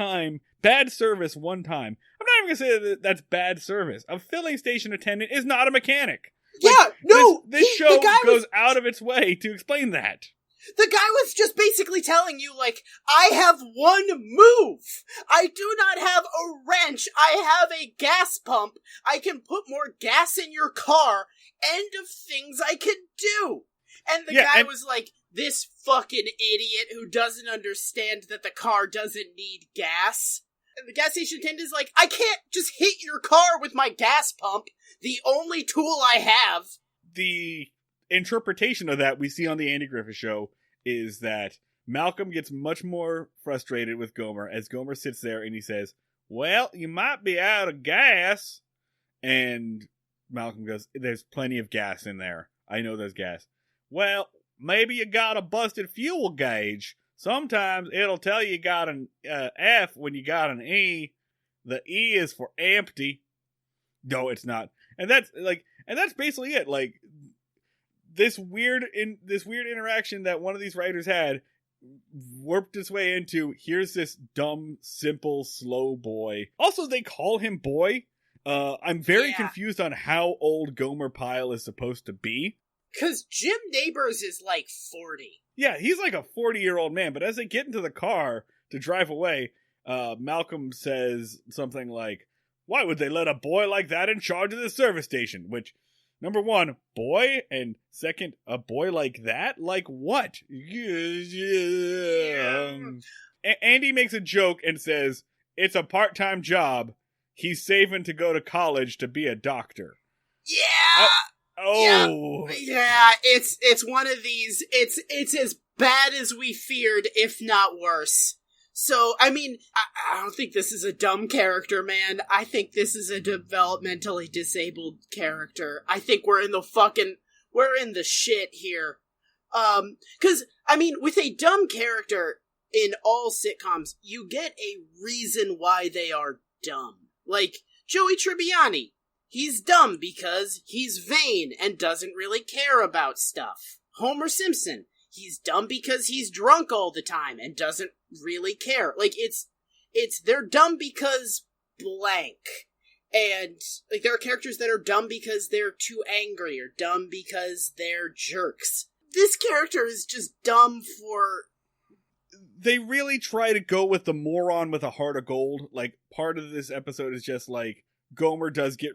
service one time. I'm not even going to say that that's bad service. A filling station attendant is not a mechanic. This show goes out of its way to explain that. The guy was just basically telling you, like, I have one move. I do not have a wrench. I have a gas pump. I can put more gas in your car. End of things I can do. And the guy was like, this fucking idiot who doesn't understand that the car doesn't need gas. And the gas station attendant is like, I can't just hit your car with my gas pump. The only tool I have. The interpretation of that we see on the Andy Griffith Show is that Malcolm gets much more frustrated with Gomer as Gomer sits there and he says, "Well, you might be out of gas." And Malcolm goes, there's plenty of gas in there. I know there's gas. Well, maybe you got a busted fuel gauge. Sometimes it'll tell you got an F when you got an E. The E is for empty. No, it's not. And that's basically it. Like, this weird interaction that one of these writers had warped its way into, here's this dumb, simple, slow boy. Also, they call him boy. I'm very confused on how old Gomer Pyle is supposed to be. Because Jim Neighbors is like 40. Yeah, he's like a 40-year-old man, but as they get into the car to drive away, Malcolm says something like, why would they let a boy like that in charge of the service station? Which, number one, boy, and second, a boy like that? Like what? Andy makes a joke and says, it's a part-time job. He's saving to go to college to be a doctor. Yeah! Yeah, it's one of these, it's as bad as we feared, if not worse. So, I mean, I don't think this is a dumb character, man. I think this is a developmentally disabled character. I think we're in the shit here. 'Cause, I mean, with a dumb character in all sitcoms, you get a reason why they are dumb. Like, Joey Tribbiani. He's dumb because he's vain and doesn't really care about stuff. Homer Simpson. He's dumb because he's drunk all the time and doesn't really care. Like, they're dumb because blank. And, like, there are characters that are dumb because they're too angry or dumb because they're jerks. This character is just dumb for... They really try to go with the moron with a heart of gold. Like, part of this episode is just like, Gomer does get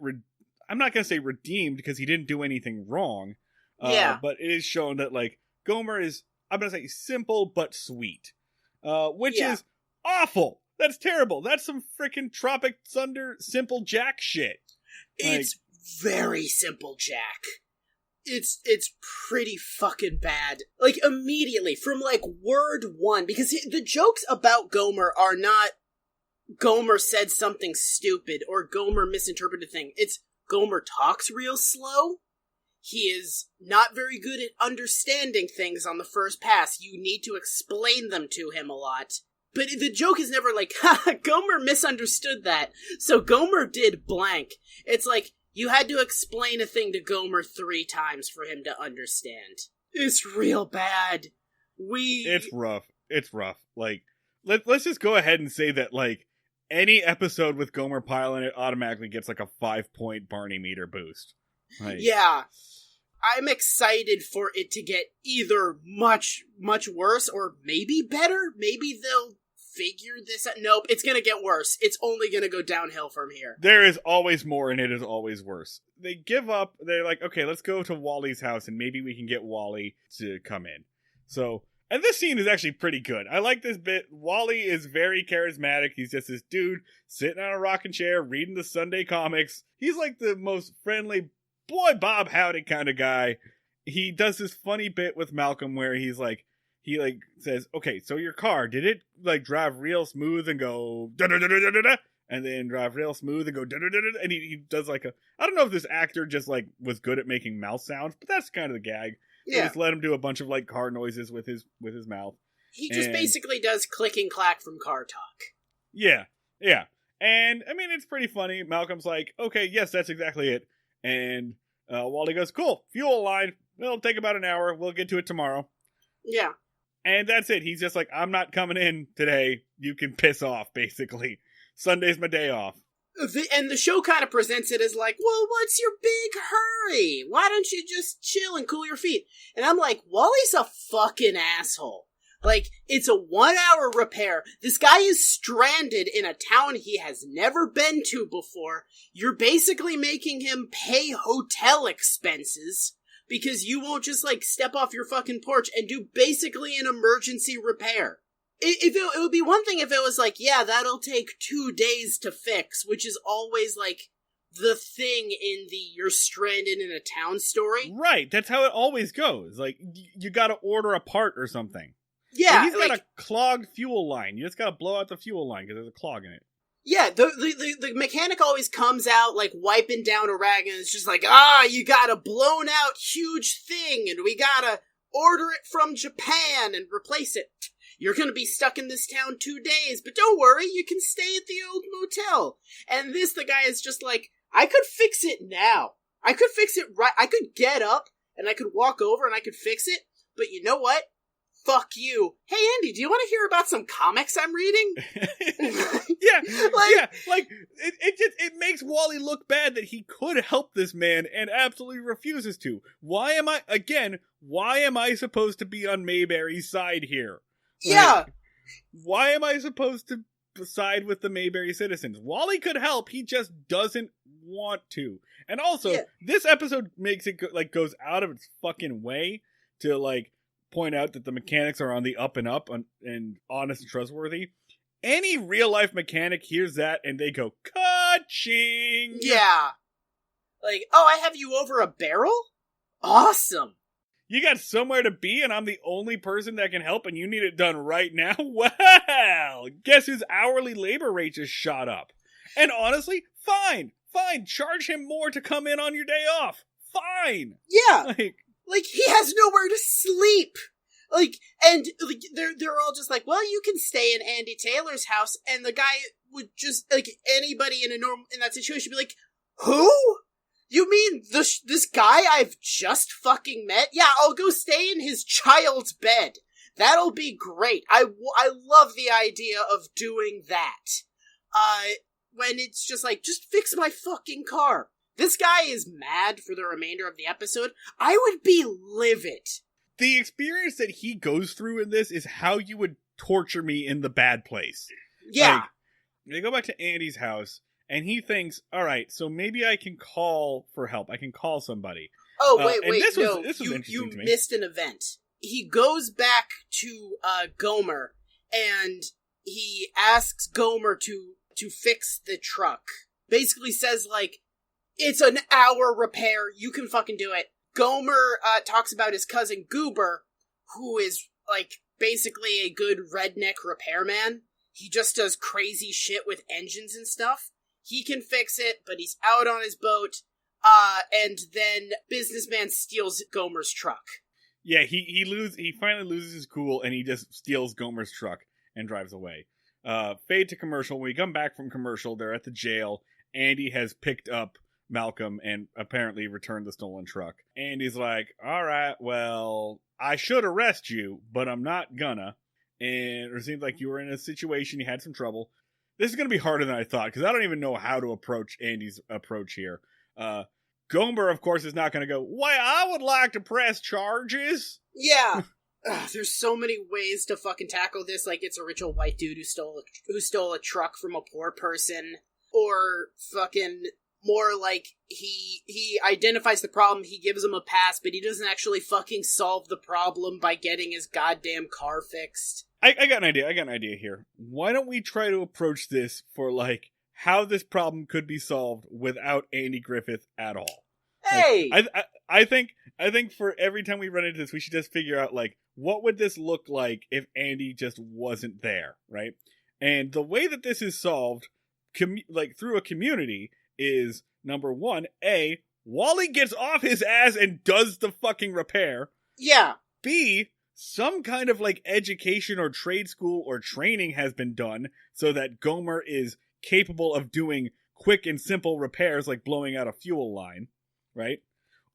I'm not going to say redeemed because he didn't do anything wrong. But it is shown that, like, Gomer is, I'm going to say, simple but sweet. Which is awful. That's terrible. That's some freaking Tropic Thunder Simple Jack shit. It's very Simple Jack. It's pretty fucking bad. Like, immediately, from, like, word one, because the jokes about Gomer are not Gomer said something stupid or Gomer misinterpreted a thing. It's Gomer talks real slow. He is not very good at understanding things on the first pass. You need to explain them to him a lot. But the joke is never like, ha, Gomer misunderstood that, so Gomer did blank. It's like, you had to explain a thing to Gomer 3 times for him to understand. It's real bad. It's rough. It's rough. Like, let's just go ahead and say that, like, any episode with Gomer Pyle in it automatically gets like a 5-point Barney meter boost. Like, yeah. I'm excited for it to get either much, much worse or maybe better. Maybe they'll figure this out. Nope, it's gonna get worse. It's only gonna go downhill from here. There is always more and it is always worse. They give up. They're like, okay, let's go to Wally's house and maybe we can get Wally to come in. So... And this scene is actually pretty good. I like this bit. Wally is very charismatic. He's just this dude sitting on a rocking chair, reading the Sunday comics. He's like the most friendly, boy Bob Howdy kind of guy. He does this funny bit with Malcolm where he says, okay, so your car, did it like drive real smooth and go da-da-da-da-da-da? And then drive real smooth and go da-da-da-da? And he does like I don't know if this actor just like was good at making mouth sounds, but that's kind of the gag. Yeah. Just let him do a bunch of like car noises with his mouth. He just basically does click and clack from car talk. Yeah. And I mean, it's pretty funny. Malcolm's like, okay, yes, that's exactly it. And Wally goes, cool, fuel line. It'll take about an hour. We'll get to it tomorrow. Yeah. And that's it. He's just like, I'm not coming in today. You can piss off, basically. Sunday's my day off. And the show kind of presents it as like, well, what's your big hurry? Why don't you just chill and cool your feet? And I'm like, Wally's a fucking asshole. Like, it's a 1-hour repair. This guy is stranded in a town he has never been to before. You're basically making him pay hotel expenses because you won't just, like, step off your fucking porch and do basically an emergency repair. It would be one thing if it was like, yeah, that'll take 2 days to fix, which is always, like, the thing in the you're stranded in a town story. Right, that's how it always goes. Like, you gotta order a part or something. Yeah. Like, he's got a clogged fuel line. You just gotta blow out the fuel line because there's a clog in it. Yeah, the mechanic always comes out, like, wiping down a rag, and it's just like, you got a blown-out huge thing, and we gotta order it from Japan and replace it. You're gonna be stuck in this town 2 days, but don't worry, you can stay at the old motel. And the guy is just like, I could fix it now. I could fix it right. I could get up, and I could walk over, and I could fix it, but you know what? Fuck you. Hey, Andy, do you want to hear about some comics I'm reading? It makes Wally look bad that he could help this man and absolutely refuses to. Why am I supposed to be on Mayberry's side here? Yeah. Why am I supposed to side with the Mayberry citizens? Wally could help, he just doesn't want to. And also, This episode makes it goes out of its fucking way to point out that the mechanics are on the up and up and honest and trustworthy. Any real life mechanic hears that and they go, ka-ching! Yeah. Like, I have you over a barrel? Awesome. You got somewhere to be and I'm the only person that can help and you need it done right now? Well, guess whose hourly labor rate just shot up? And honestly, fine. Charge him more to come in on your day off. Fine. Yeah. Like, he has nowhere to sleep. They're all just like, well, you can stay in Andy Taylor's house, and the guy would just, anybody in that situation would be like, who? You mean this guy I've just fucking met? Yeah, I'll go stay in his child's bed. That'll be great. I love the idea of doing that. When it's just like, just fix my fucking car. This guy is mad for the remainder of the episode. I would be livid. The experience that he goes through in this is how you would torture me in The Bad Place. Yeah. They go back to Andy's house, and he thinks, all right, so maybe I can call for help. I can call somebody. Oh, wait, this no. Was interesting to me. You missed an event. He goes back to Gomer, and he asks Gomer to fix the truck. Basically says, it's an hour repair, you can fucking do it. Gomer talks about his cousin Goober, who is, basically a good redneck repairman. He just does crazy shit with engines and stuff. He can fix it, but he's out on his boat, and then businessman steals Gomer's truck. Yeah, he finally loses his cool, and he just steals Gomer's truck and drives away. Fade to commercial. When we come back from commercial, they're at the jail. Andy has picked up Malcolm and apparently returned the stolen truck. Andy's like, all right, well, I should arrest you, but I'm not gonna. And it seems like you were in a situation, you had some trouble. This is going to be harder than I thought, because I don't even know how to approach Andy's approach here. Gomer, of course, is not going to go, why, I would like to press charges. Yeah. There's so many ways to fucking tackle this. It's a rich old white dude who stole a truck from a poor person. Or fucking more he identifies the problem, he gives him a pass, but he doesn't actually fucking solve the problem by getting his goddamn car fixed. I got an idea here. Why don't we try to approach this for, how this problem could be solved without Andy Griffith at all? Hey! I think for every time we run into this, we should just figure out, what would this look like if Andy just wasn't there, right? And the way that this is solved, through a community, is, number one, A, Wally gets off his ass and does the fucking repair. Yeah. B, some kind of education or trade school or training has been done so that Gomer is capable of doing quick and simple repairs like blowing out a fuel line, right?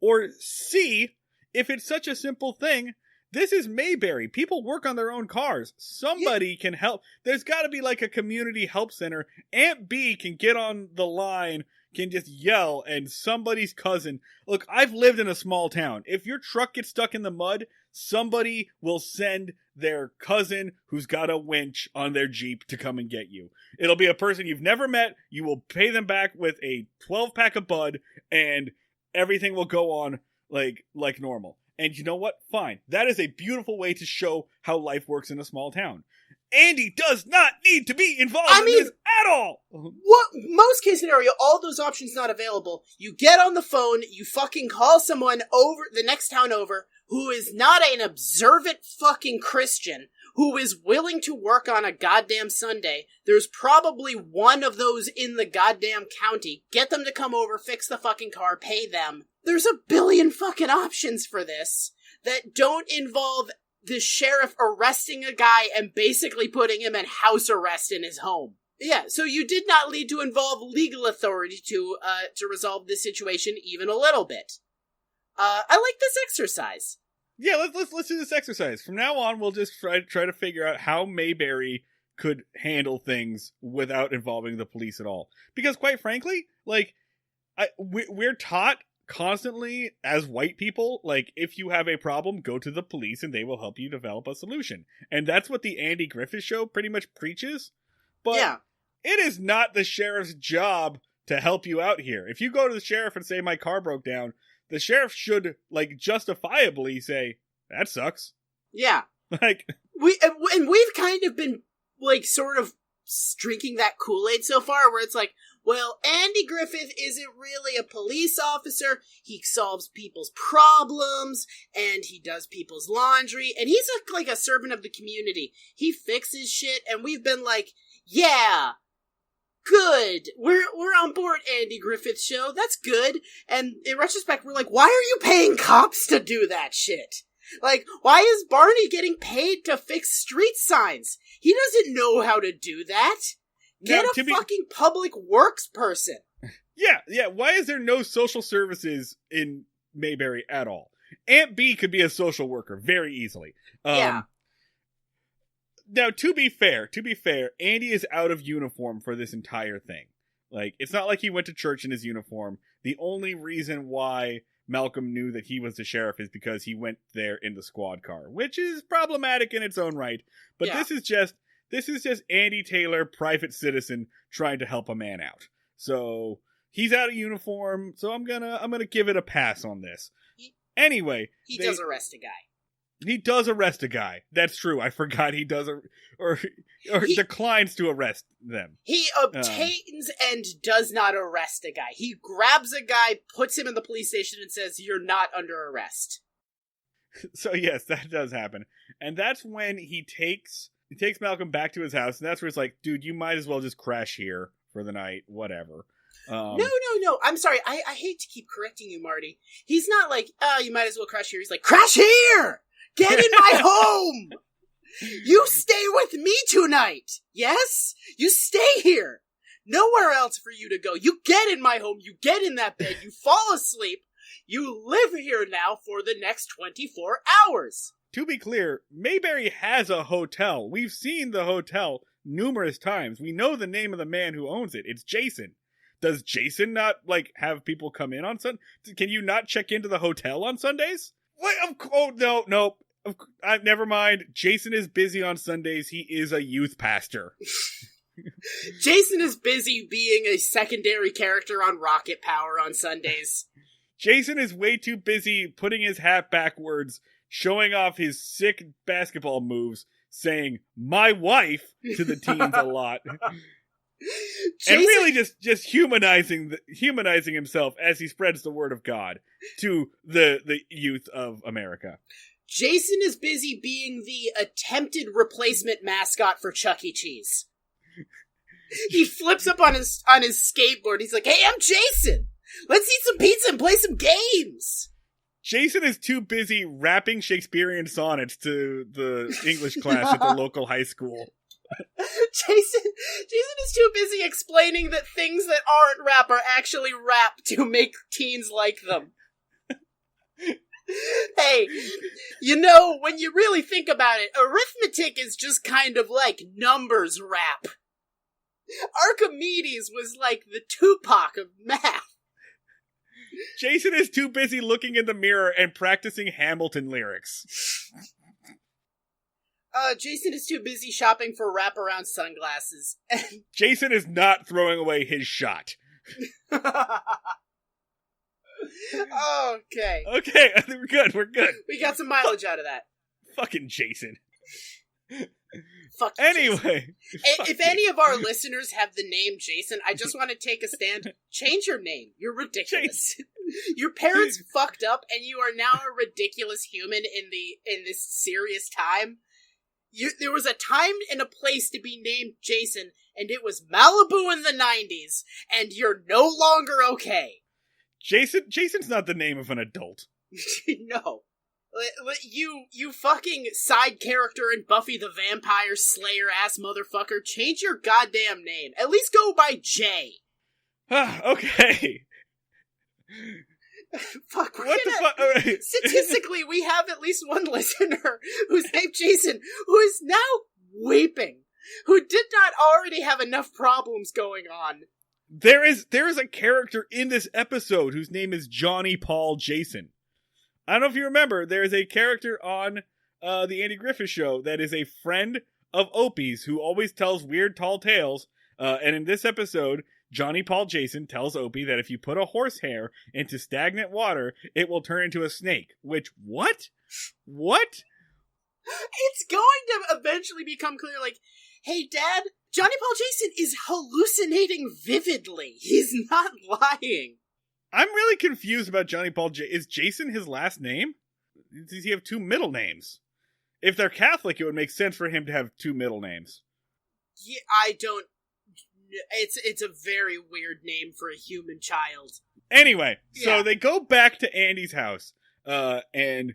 Or C, if it's such a simple thing, this is Mayberry. People work on their own cars. Somebody can help. There's got to be a community help center. Aunt B can get on the line, can just yell, and somebody's cousin. Look, I've lived in a small town. If your truck gets stuck in the mud, somebody will send their cousin who's got a winch on their Jeep to come and get you. It'll be a person you've never met. You will pay them back with a 12-pack of Bud, and everything will go on like normal. And you know what? Fine. That is a beautiful way to show how life works in a small town. Andy does not need to be involved in this at all! What? Most case scenario, all those options not available. You get on the phone, you fucking call someone over, the next town over, who is not an observant fucking Christian, who is willing to work on a goddamn Sunday. There's probably one of those in the goddamn county. Get them to come over, fix the fucking car, pay them. There's a billion fucking options for this that don't involve the sheriff arresting a guy and basically putting him in house arrest in his home. Yeah, so you did not need to involve legal authority to resolve this situation even a little bit. I like this exercise. Yeah, let's do this exercise. From now on, we'll just try to figure out how Mayberry could handle things without involving the police at all. Because quite frankly, like, we're taught constantly as white people, like, if you have a problem, go to the police and they will help you develop a solution. And that's what the Andy Griffith Show pretty much preaches. But yeah, it is not the sheriff's job to help you out here. If you go to the sheriff and say, my car broke down, the sheriff should, like, justifiably say, that sucks. Yeah. Like, we've kind of been, like, sort of drinking that Kool-Aid so far, where it's like, well, Andy Griffith isn't really a police officer. He solves people's problems, and he does people's laundry, and he's like a servant of the community. He fixes shit, and we've been like, yeah, good. We're on board, Andy Griffith Show. That's good. And in retrospect, we're like, why are you paying cops to do that shit? Like, why is Barney getting paid to fix street signs? He doesn't know how to do that. Get a fucking public works person. Yeah. Why is there no social services in Mayberry at all? Aunt B could be a social worker very easily. Yeah. Now, to be fair, Andy is out of uniform for this entire thing. Like, it's not like he went to church in his uniform. The only reason why Malcolm knew that he was the sheriff is because he went there in the squad car, which is problematic in its own right. But This is just Andy Taylor, private citizen, trying to help a man out. So he's out of uniform. So I'm gonna give it a pass on this. Anyway, he does arrest a guy. He does arrest a guy. That's true. I forgot he does, he declines to arrest them. He obtains and does not arrest a guy. He grabs a guy, puts him in the police station, and says, "You're not under arrest." So yes, that does happen, and that's when he takes Malcolm back to his house, and that's where it's like, dude, you might as well just crash here for the night, whatever. No. I'm sorry. I hate to keep correcting you, Marty. He's not like, oh, you might as well crash here. He's like, crash here! Get in my home! You stay with me tonight! Yes? You stay here! Nowhere else for you to go. You get in my home, you get in that bed, you fall asleep, you live here now for the next 24 hours! To be clear, Mayberry has a hotel. We've seen the hotel numerous times. We know the name of the man who owns it. It's Jason. Does Jason not, like, have people come in on Sunday? Can you not check into the hotel on Sundays? What? Oh, no. Never mind. Jason is busy on Sundays. He is a youth pastor. Jason is busy being a secondary character on Rocket Power on Sundays. Jason is way too busy putting his hat backwards, showing off his sick basketball moves, saying, my wife, to the teens a lot. Jason... And really just humanizing himself as he spreads the word of God to the youth of America. Jason is busy being the attempted replacement mascot for Chuck E. Cheese. He flips up on his skateboard. He's like, hey, I'm Jason! Let's eat some pizza and play some games! Jason is too busy rapping Shakespearean sonnets to the English class at the local high school. Jason is too busy explaining that things that aren't rap are actually rap to make teens like them. Hey, you know, when you really think about it, arithmetic is just kind of like numbers rap. Archimedes was like the Tupac of math. Jason is too busy looking in the mirror and practicing Hamilton lyrics. Jason is too busy shopping for wraparound sunglasses. Jason is not throwing away his shot. Okay, we're good. We got some mileage out of that. Fucking Jason. Fuck you, anyway. Jason. If any of our listeners have the name Jason, I just want to take a stand. Change your name. You're ridiculous. Your parents fucked up, and you are now a ridiculous human in this serious time. There was a time and a place to be named Jason, and it was Malibu in the 90s, and you're no longer okay. Jason's not the name of an adult. No. You fucking side character in Buffy the Vampire Slayer ass motherfucker, change your goddamn name. At least go by Jay. Okay. Fuck, what the fuck? Right. Statistically, we have at least one listener who's named Jason, who is now weeping, who did not already have enough problems going on. There is a character in this episode whose name is Johnny Paul Jason. I don't know if you remember, there is a character on the Andy Griffith Show that is a friend of Opie's who always tells weird tall tales, and in this episode, Johnny Paul Jason tells Opie that if you put a horsehair into stagnant water, it will turn into a snake. Which, what? What? It's going to eventually become clear, like, hey, Dad, Johnny Paul Jason is hallucinating vividly. He's not lying. I'm really confused about Johnny Paul Is Jason his last name? Does he have two middle names? If they're Catholic, it would make sense for him to have two middle names. Yeah, I don't... It's a very weird name for a human child. Anyway, so they go back to Andy's house, and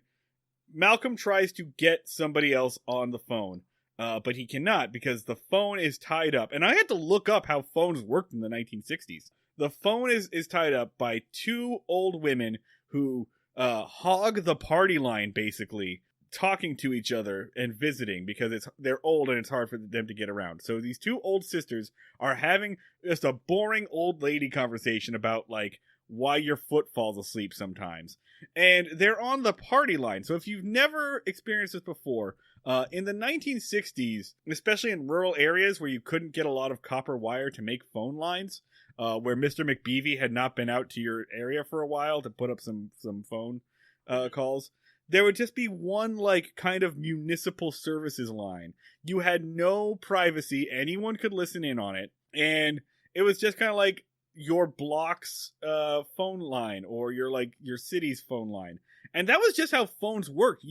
Malcolm tries to get somebody else on the phone, but he cannot because the phone is tied up. And I had to look up how phones worked in the 1960s. The phone is tied up by two old women who hog the party line, basically, talking to each other and visiting because they're old and it's hard for them to get around. So these two old sisters are having just a boring old lady conversation about, like, why your foot falls asleep sometimes. And they're on the party line. So if you've never experienced this before, in the 1960s, especially in rural areas where you couldn't get a lot of copper wire to make phone lines, where Mr. McBeevy had not been out to your area for a while to put up some phone calls, there would just be one, like, kind of municipal services line. You had no privacy. Anyone could listen in on it. And it was just kind of like your block's phone line or your city's phone line. And that was just how phones worked.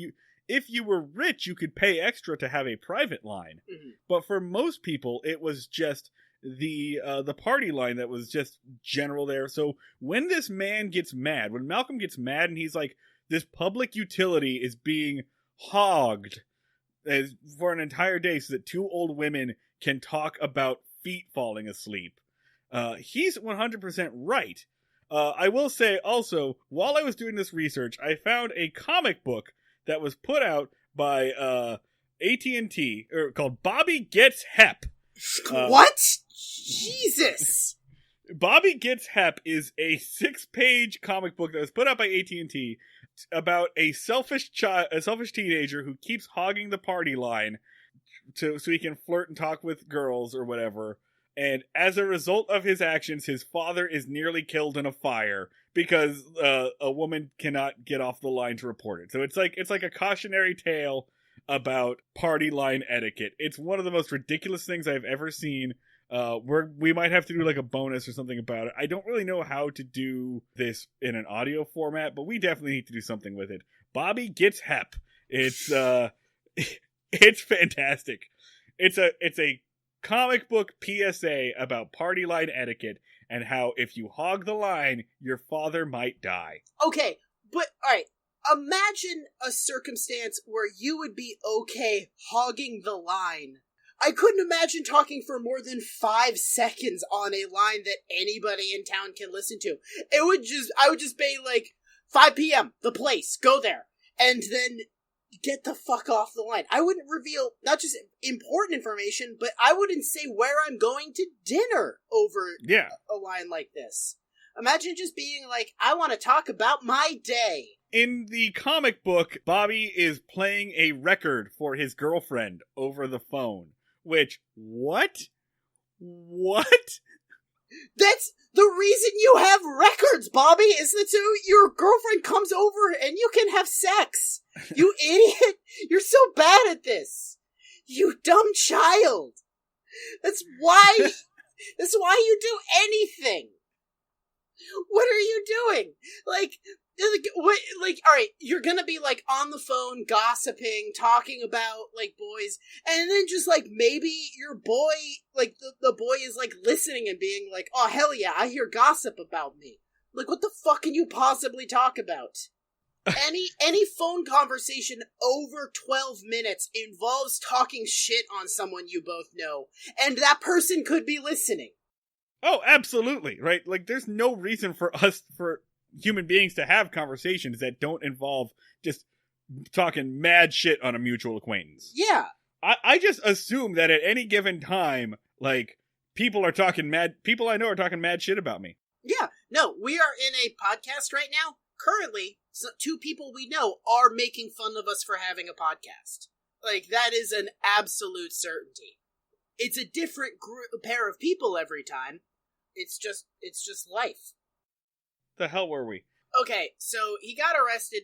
If you were rich, you could pay extra to have a private line. Mm-hmm. But for most people, it was just the party line that was just general there. So when this man gets mad, when Malcolm gets mad and he's like, this public utility is being hogged for an entire day so that two old women can talk about feet falling asleep. He's 100% right. I will say also, while I was doing this research, I found a comic book that was put out by AT&T called Bobby Gets Hep. What? Jesus! Bobby Gets Hep is a 6-page comic book that was put out by AT&T about a selfish teenager who keeps hogging the party line so he can flirt and talk with girls or whatever. And as a result of his actions, his father is nearly killed in a fire because a woman cannot get off the line to report it. So it's like a cautionary tale about party line etiquette. It's one of the most ridiculous things I've ever seen. We might have to do like a bonus or something about it. I don't really know how to do this in an audio format, but we definitely need to do something with it. Bobby Gets Hep. It's it's fantastic. It's a comic book PSA about party line etiquette and how if you hog the line, your father might die. Okay, but alright, imagine a circumstance where you would be okay hogging the line. I couldn't imagine talking for more than 5 seconds on a line that anybody in town can listen to. I would just be like, 5 p.m., the place, go there. And then get the fuck off the line. I wouldn't reveal not just important information, but I wouldn't say where I'm going to dinner over a line like this. Imagine just being like, I want to talk about my day. In the comic book, Bobby is playing a record for his girlfriend over the phone. Which, what? That's the reason you have records, Bobby, is that so your girlfriend comes over and you can have sex. You idiot. You're so bad at this. You dumb child. That's why you do anything. What are you doing? Like, Like, all right, you're gonna be, like, on the phone, gossiping, talking about, like, boys, and then just, like, maybe your boy, like, the boy is, like, listening and being like, oh, hell yeah, I hear gossip about me. Like, what the fuck can you possibly talk about? Any phone conversation over 12 minutes involves talking shit on someone you both know, and that person could be listening. Oh, absolutely, right? Like, there's no reason for human beings to have conversations that don't involve just talking mad shit on a mutual acquaintance. Yeah. I just assume that at any given time, like, people I know are talking mad shit about me. Yeah. No, we are in a podcast right now. Currently, two people we know are making fun of us for having a podcast. Like, that is an absolute certainty. It's a different pair of people every time. It's just life. The hell were we? Okay, so he got arrested,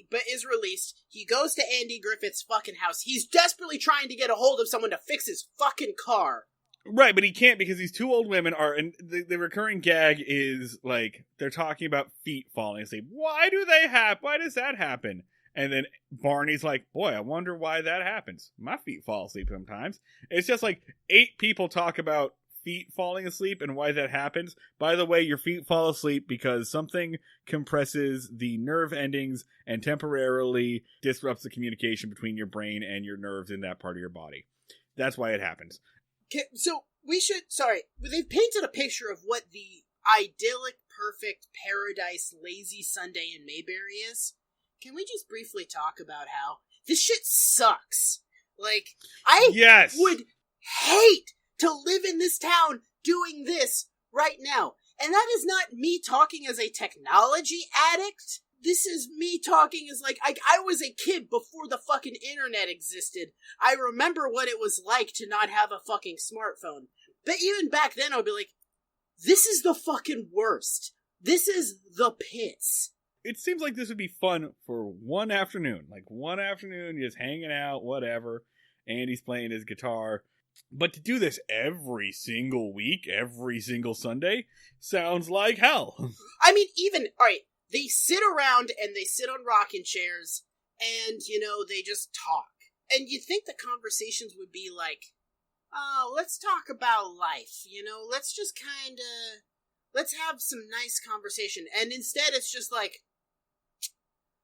but is released. He goes to Andy Griffith's fucking house. He's desperately trying to get a hold of someone to fix his fucking car. Right, but he can't because these two old women are, and the recurring gag is, like, they're talking about feet falling asleep. Why does that happen? And then Barney's like, boy, I wonder why that happens. My feet fall asleep sometimes. It's just like 8 people talk about feet falling asleep and why that happens. By the way, your feet fall asleep because something compresses the nerve endings and temporarily disrupts the communication between your brain and your nerves in that part of your body. That's why it happens. Okay, so they've painted a picture of what the idyllic, perfect, paradise, lazy Sunday in Mayberry is. Can we just briefly talk about how this shit sucks? Like, I would hate to live in this town doing this right now. And that is not me talking as a technology addict. This is me talking as, like, I was a kid before the fucking internet existed. I remember what it was like to not have a fucking smartphone. But even back then, I would be like, this is the fucking worst. This is the pits. It seems like this would be fun for one afternoon. Like, one afternoon, just hanging out, whatever. Andy's playing his guitar. But to do this every single week, every single Sunday, sounds like hell. I mean, alright, they sit around and they sit on rocking chairs and, they just talk. And you'd think the conversations would be like, oh, let's talk about life, let's just let's have some nice conversation. And instead it's just like,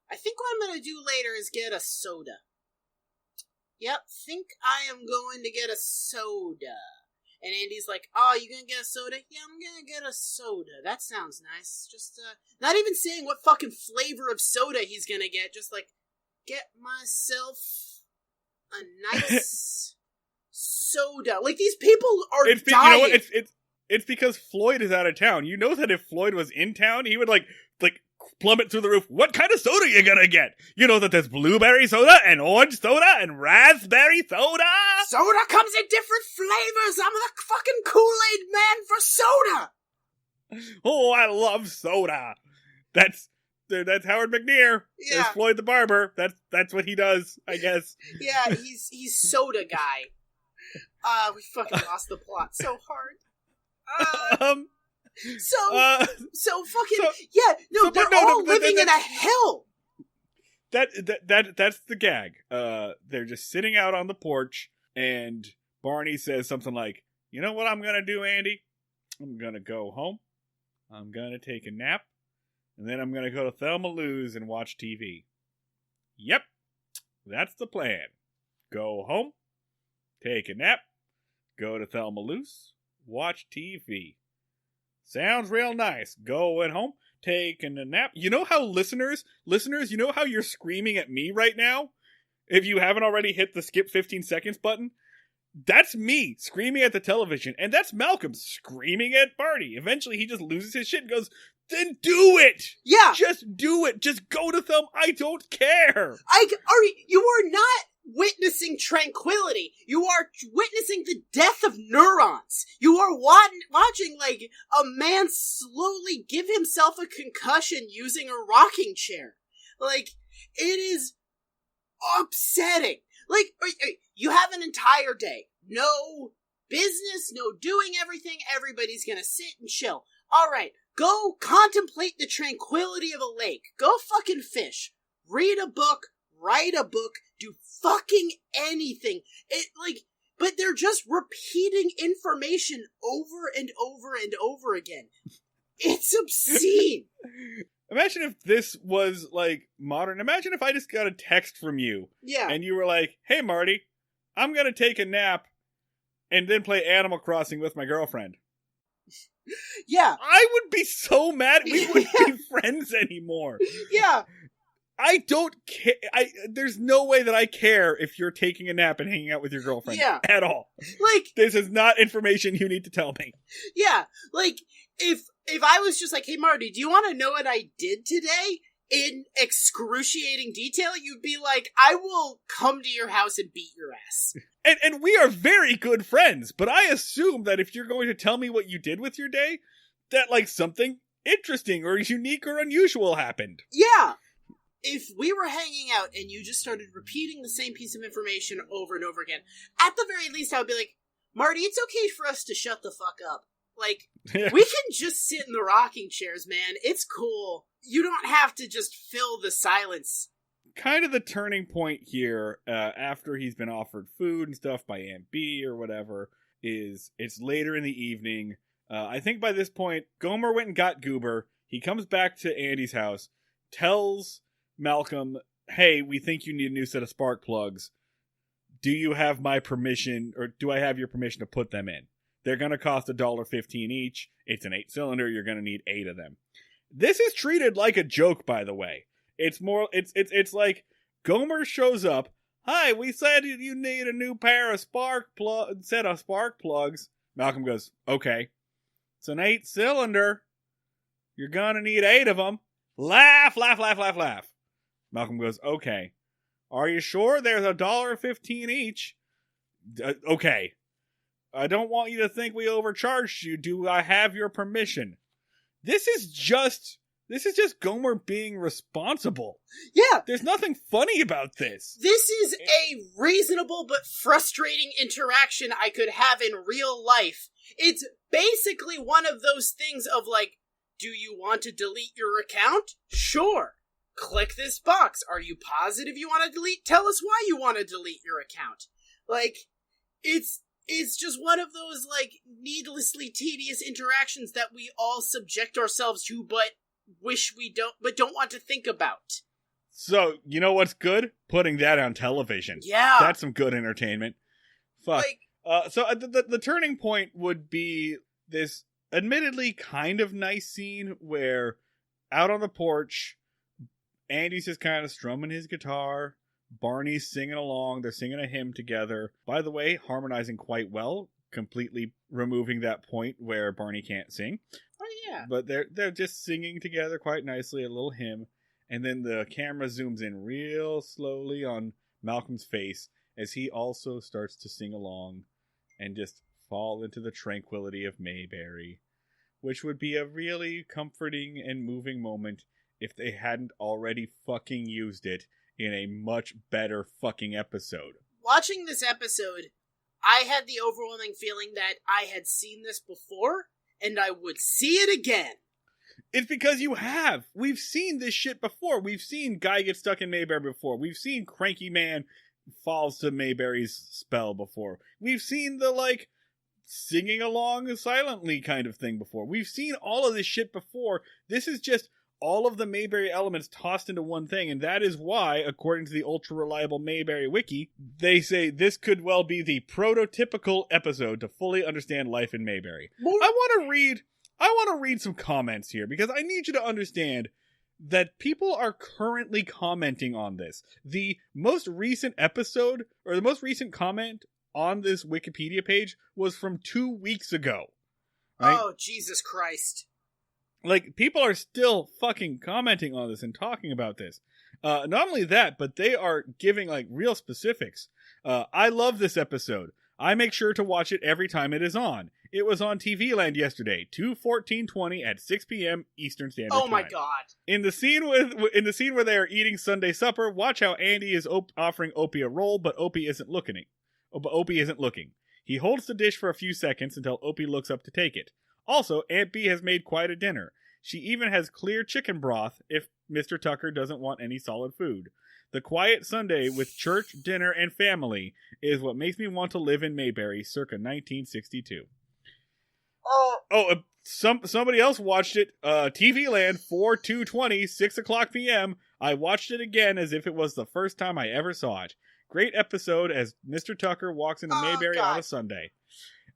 I think what I'm going to do later is get a soda. Yep, think I am going to get a soda. And Andy's like, oh, you gonna get a soda? Yeah, I'm gonna get a soda. That sounds nice. Just, not even saying what fucking flavor of soda he's gonna get. Just like, get myself a nice soda. Like, these people are dying. You know what? It's because Floyd is out of town. You know that if Floyd was in town, he would, like plummet through the roof. What kind of soda you gonna get? You know that there's blueberry soda and orange soda and raspberry soda. Soda comes in different flavors. I'm the fucking Kool-Aid man for soda. Oh, I love soda. That's Howard McNear. Yeah. There's Floyd the barber. That's what he does, I guess. Yeah, he's soda guy. We fucking lost the plot so hard. They're all living in a hell. That's the gag. They're just sitting out on the porch, and Barney says something like, "You know what I'm gonna do, Andy? I'm gonna go home. I'm gonna take a nap, and then I'm gonna go to Thelma Lou's and watch TV." Yep, that's the plan. Go home, take a nap, go to Thelma Lou's, watch TV. Sounds real nice. Going home, taking a nap. You know how listeners, you know how you're screaming at me right now? If you haven't already hit the skip 15 seconds button, that's me screaming at the television. And that's Malcolm screaming at Barney. Eventually he just loses his shit and goes, then do it! Yeah! Just do it! Just go to Thelma. I don't care! You are not witnessing tranquility. You are witnessing the death of neurons. You are watching, like, a man slowly give himself a concussion using a rocking chair. Like, it is upsetting. Like, you have an entire day. No business, no doing everything. Everybody's gonna sit and chill. All right, go contemplate the tranquility of a lake. Go fucking fish. Read a book. Write a book. Do fucking anything. But they're just repeating information over and over and over again. It's obscene. Imagine if this was, like, modern. Imagine if I just got a text from you. Yeah. And you were like, hey, Marty, I'm going to take a nap and then play Animal Crossing with my girlfriend. Yeah. I would be so mad we wouldn't be friends anymore. Yeah. I don't care. There's no way that I care if you're taking a nap and hanging out with your girlfriend. Yeah. At all. Like, this is not information you need to tell me. Yeah. Like, if I was just like, hey, Marty, do you want to know what I did today? In excruciating detail, you'd be like, I will come to your house and beat your ass. And we are very good friends, but I assume that if you're going to tell me what you did with your day, that, like, something interesting or unique or unusual happened. Yeah. If we were hanging out and you just started repeating the same piece of information over and over again, at the very least I would be like, Marty, it's okay for us to shut the fuck up. Like, we can just sit in the rocking chairs, man. It's cool. You don't have to just fill the silence. Kind of the turning point here, after he's been offered food and stuff by Aunt B or whatever, is it's later in the evening. I think by this point, Gomer went and got Goober. He comes back to Andy's house, tells Malcolm, hey, we think you need a new set of spark plugs. Do you have my permission, or do I have your permission to put them in? They're going to cost $1.15 each. It's an 8-cylinder. You're going to need 8 of them. This is treated like a joke, by the way. It's like Gomer shows up. Hi, we said you need a new pair of set of spark plugs. Malcolm goes, okay. It's an 8-cylinder. You're going to need 8 of them. Laugh, laugh, laugh, laugh, laugh. Malcolm goes, okay. Are you sure there's $1.15 each? Okay. I don't want you to think we overcharged you. Do I have your permission? This is just Gomer being responsible. Yeah. There's nothing funny about this. This is a reasonable but frustrating interaction I could have in real life. It's basically one of those things of like, do you want to delete your account? Sure. Click this box. Are you positive you want to delete? Tell us why you want to delete your account. Like, it's just one of those, like, needlessly tedious interactions that we all subject ourselves to, but don't want to think about. So, you know what's good? Putting that on television. Yeah. That's some good entertainment. Fuck. Like, the turning point would be this admittedly kind of nice scene where out on the porch, Andy's just kind of strumming his guitar. Barney's singing along. They're singing a hymn together. By the way, harmonizing quite well, completely removing that point where Barney can't sing. Oh, yeah. But they're just singing together quite nicely, a little hymn. And then the camera zooms in real slowly on Malcolm's face as he also starts to sing along and just fall into the tranquility of Mayberry, which would be a really comforting and moving moment if they hadn't already fucking used it in a much better fucking episode. Watching this episode, I had the overwhelming feeling that I had seen this before, and I would see it again. It's because you have. We've seen this shit before. We've seen Guy get stuck in Mayberry before. We've seen Cranky Man falls to Mayberry's spell before. We've seen the, like, singing along silently kind of thing before. We've seen all of this shit before. This is just all of the Mayberry elements tossed into one thing, and that is why, according to the ultra-reliable Mayberry wiki, they say this could well be the prototypical episode to fully understand life in Mayberry. I want to read some comments here, because I need you to understand that people are currently commenting on this. The most recent episode, or the most recent comment on this Wikipedia page was from 2 weeks ago. Right? Oh, Jesus Christ. Like, people are still fucking commenting on this and talking about this. Not only that, but they are giving, like, real specifics. I love this episode. I make sure to watch it every time it is on. It was on TV Land yesterday, 2/14/20 at 6 p.m. Eastern Standard Time. Oh my god. In the scene where they are eating Sunday supper, watch how Andy is offering Opie a roll, but Opie isn't looking. He holds the dish for a few seconds until Opie looks up to take it. Also, Aunt B has made quite a dinner. She even has clear chicken broth if Mr. Tucker doesn't want any solid food. The quiet Sunday with church, dinner, and family is what makes me want to live in Mayberry circa 1962. Somebody else watched it. TV Land 4/2/20, 6 o'clock p.m. I watched it again as if it was the first time I ever saw it. Great episode as Mr. Tucker walks into Mayberry on a Sunday.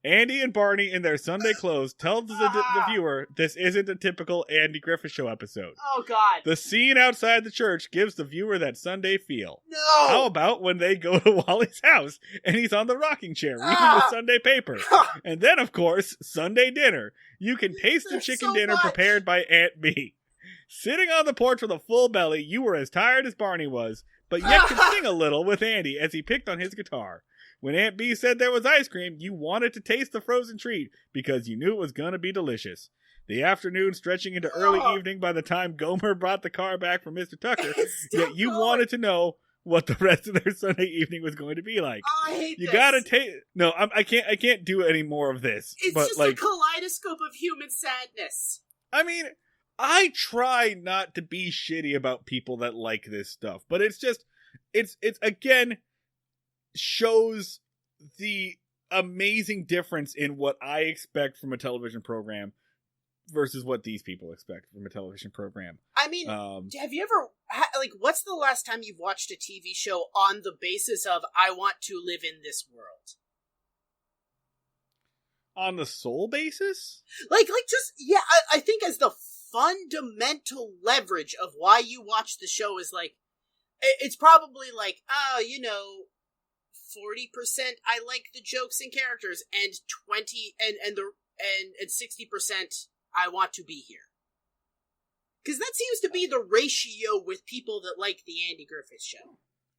Andy and Barney in their Sunday clothes tell the viewer this isn't a typical Andy Griffith Show episode. Oh, God. The scene outside the church gives the viewer that Sunday feel. No! How about when they go to Wally's house and he's on the rocking chair reading the Sunday paper? And then, of course, Sunday dinner. You can taste the chicken dinner prepared by Aunt B. Sitting on the porch with a full belly, you were as tired as Barney was, but yet could sing a little with Andy as he picked on his guitar. When Aunt B said there was ice cream, you wanted to taste the frozen treat because you knew it was going to be delicious. The afternoon stretching into early evening by the time Gomer brought the car back for Mr. Tucker, yet you wanted to know what the rest of their Sunday evening was going to be like. I hate you this. Gotta taste. No, I can't do any more of this. It's but, just a kaleidoscope of human sadness. I mean, I try not to be shitty about people that like this stuff, but it's again shows the amazing difference in what I expect from a television program versus what these people expect from a television program. I mean, have you ever, what's the last time you've watched a TV show on the basis of, I want to live in this world? On the sole basis? I think as the fundamental leverage of why you watch the show is it's probably 40% I like the jokes and characters, and 60% I want to be here. Because that seems to be the ratio with people that like the Andy Griffith Show.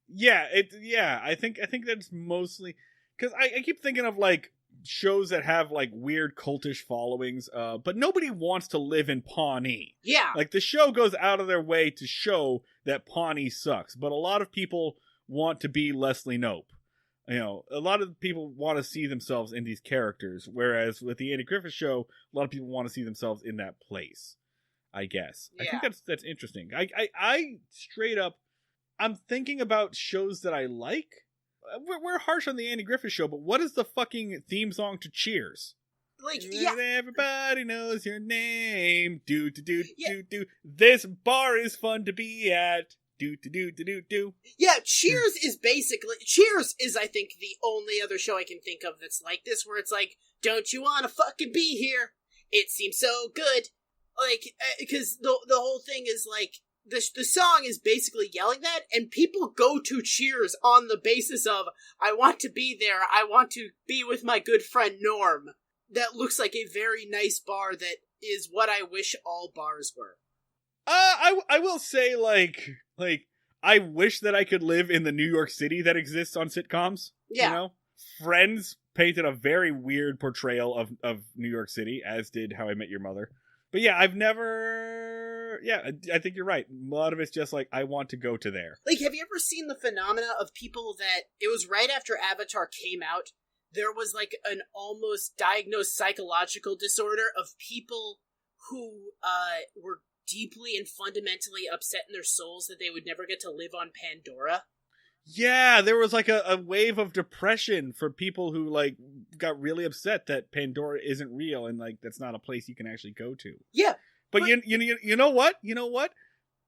Yeah, I think that's mostly because I keep thinking of shows that have weird cultish followings, but nobody wants to live in Pawnee. Yeah, the show goes out of their way to show that Pawnee sucks, but a lot of people want to be Leslie Knope. A lot of people want to see themselves in these characters, whereas with the Andy Griffith Show, a lot of people want to see themselves in that place, I guess. Yeah. I think that's interesting. I straight up, I'm thinking about shows that I like. We're harsh on the Andy Griffith Show, but what is the fucking theme song to Cheers? Everybody knows your name. Do. This bar is fun to be at. Do. Yeah, Cheers is, I think, the only other show I can think of that's like this, where it's don't you want to fucking be here? It seems so good. Because the whole thing is, the song is basically yelling that, and people go to Cheers on the basis of, I want to be there, I want to be with my good friend Norm. That looks like a very nice bar that is what I wish all bars were. I will say, I wish that I could live in the New York City that exists on sitcoms. Yeah. Friends painted a very weird portrayal of New York City, as did How I Met Your Mother. But yeah, I've never... Yeah, I think you're right. A lot of it's just I want to go to there. Have you ever seen the phenomena of people that... It was right after Avatar came out, there was an almost diagnosed psychological disorder of people who were deeply and fundamentally upset in their souls that they would never get to live on Pandora. Yeah, there was a wave of depression for people who got really upset that Pandora isn't real and that's not a place you can actually go to. Yeah. But you know what? You know what?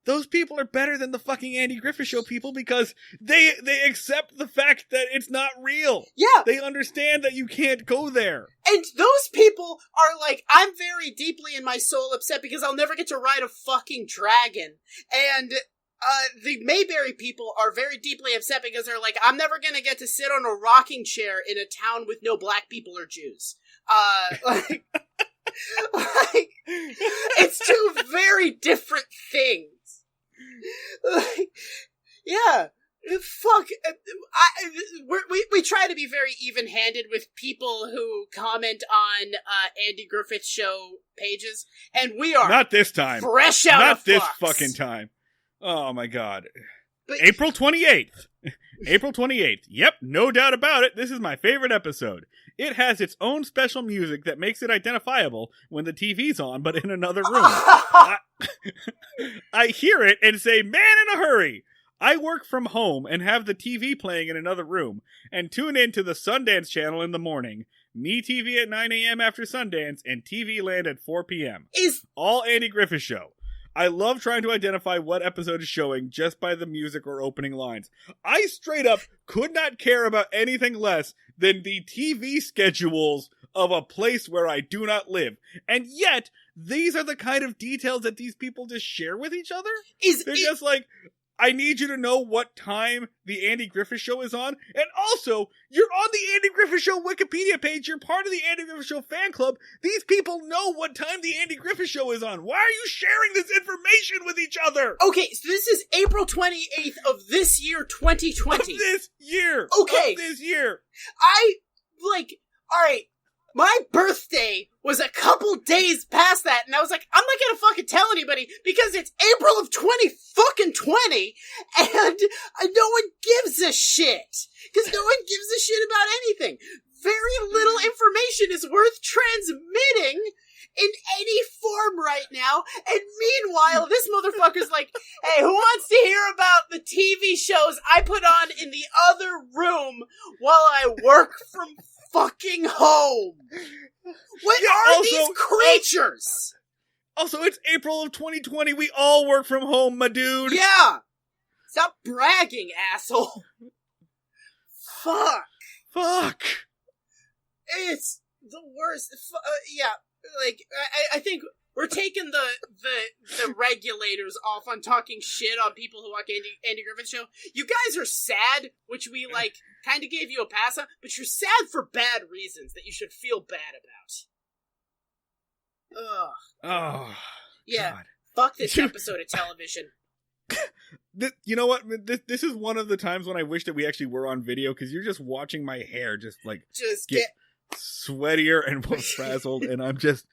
Those people are better than the fucking Andy Griffith Show people because they accept the fact that it's not real. Yeah. They understand that you can't go there. And those people are I'm very deeply in my soul upset because I'll never get to ride a fucking dragon. And the Mayberry people are very deeply upset because they're I'm never gonna get to sit on a rocking chair in a town with no black people or Jews. It's two very different things. Yeah, fuck. We try to be very even-handed with people who comment on Andy Griffith Show pages, and we are not this time. Fresh out not of this Fox. Fucking time. Oh my god. But April 28th. April 28th. Yep, no doubt about it. This is my favorite episode. It has its own special music that makes it identifiable when the TV's on, but in another room. I hear it and say, man in a hurry. I work from home and have the TV playing in another room and tune in to the Sundance channel in the morning. Me TV at 9 a.m. after Sundance and TV Land at 4 p.m. All Andy Griffith Show. I love trying to identify what episode is showing just by the music or opening lines. I straight up could not care about anything less than the TV schedules of a place where I do not live. And yet, these are the kind of details that these people just share with each other? They're just like, I need you to know what time the Andy Griffith Show is on. And also, you're on the Andy Griffith Show Wikipedia page. You're part of the Andy Griffith Show fan club. These people know what time the Andy Griffith Show is on. Why are you sharing this information with each other? Okay, so this is April 28th of this year, 2020. Of this year. Okay. Of this year. Alright, my birthday was a couple days past that, and I was like, I'm not gonna fucking tell anybody, because it's April of 2020, and no one gives a shit. Because no one gives a shit about anything. Very little information is worth transmitting in any form right now, and meanwhile, this motherfucker's like, hey, who wants to hear about the TV shows I put on in the other room while I work from fucking home? What are these creatures? Also, it's April of 2020. We all work from home, my dude. Yeah. Stop bragging, asshole. Fuck. It's the worst. Yeah, like, I think we're taking the regulators off on talking shit on people who watch Andy Griffith Show. You guys are sad, which we, like, kind of gave you a pass on, but you're sad for bad reasons that you should feel bad about. Ugh. Oh. Yeah. God. Fuck this episode of television. You know what? This is one of the times when I wish that we actually were on video, because you're just watching my hair just get sweatier and more frazzled, and I'm just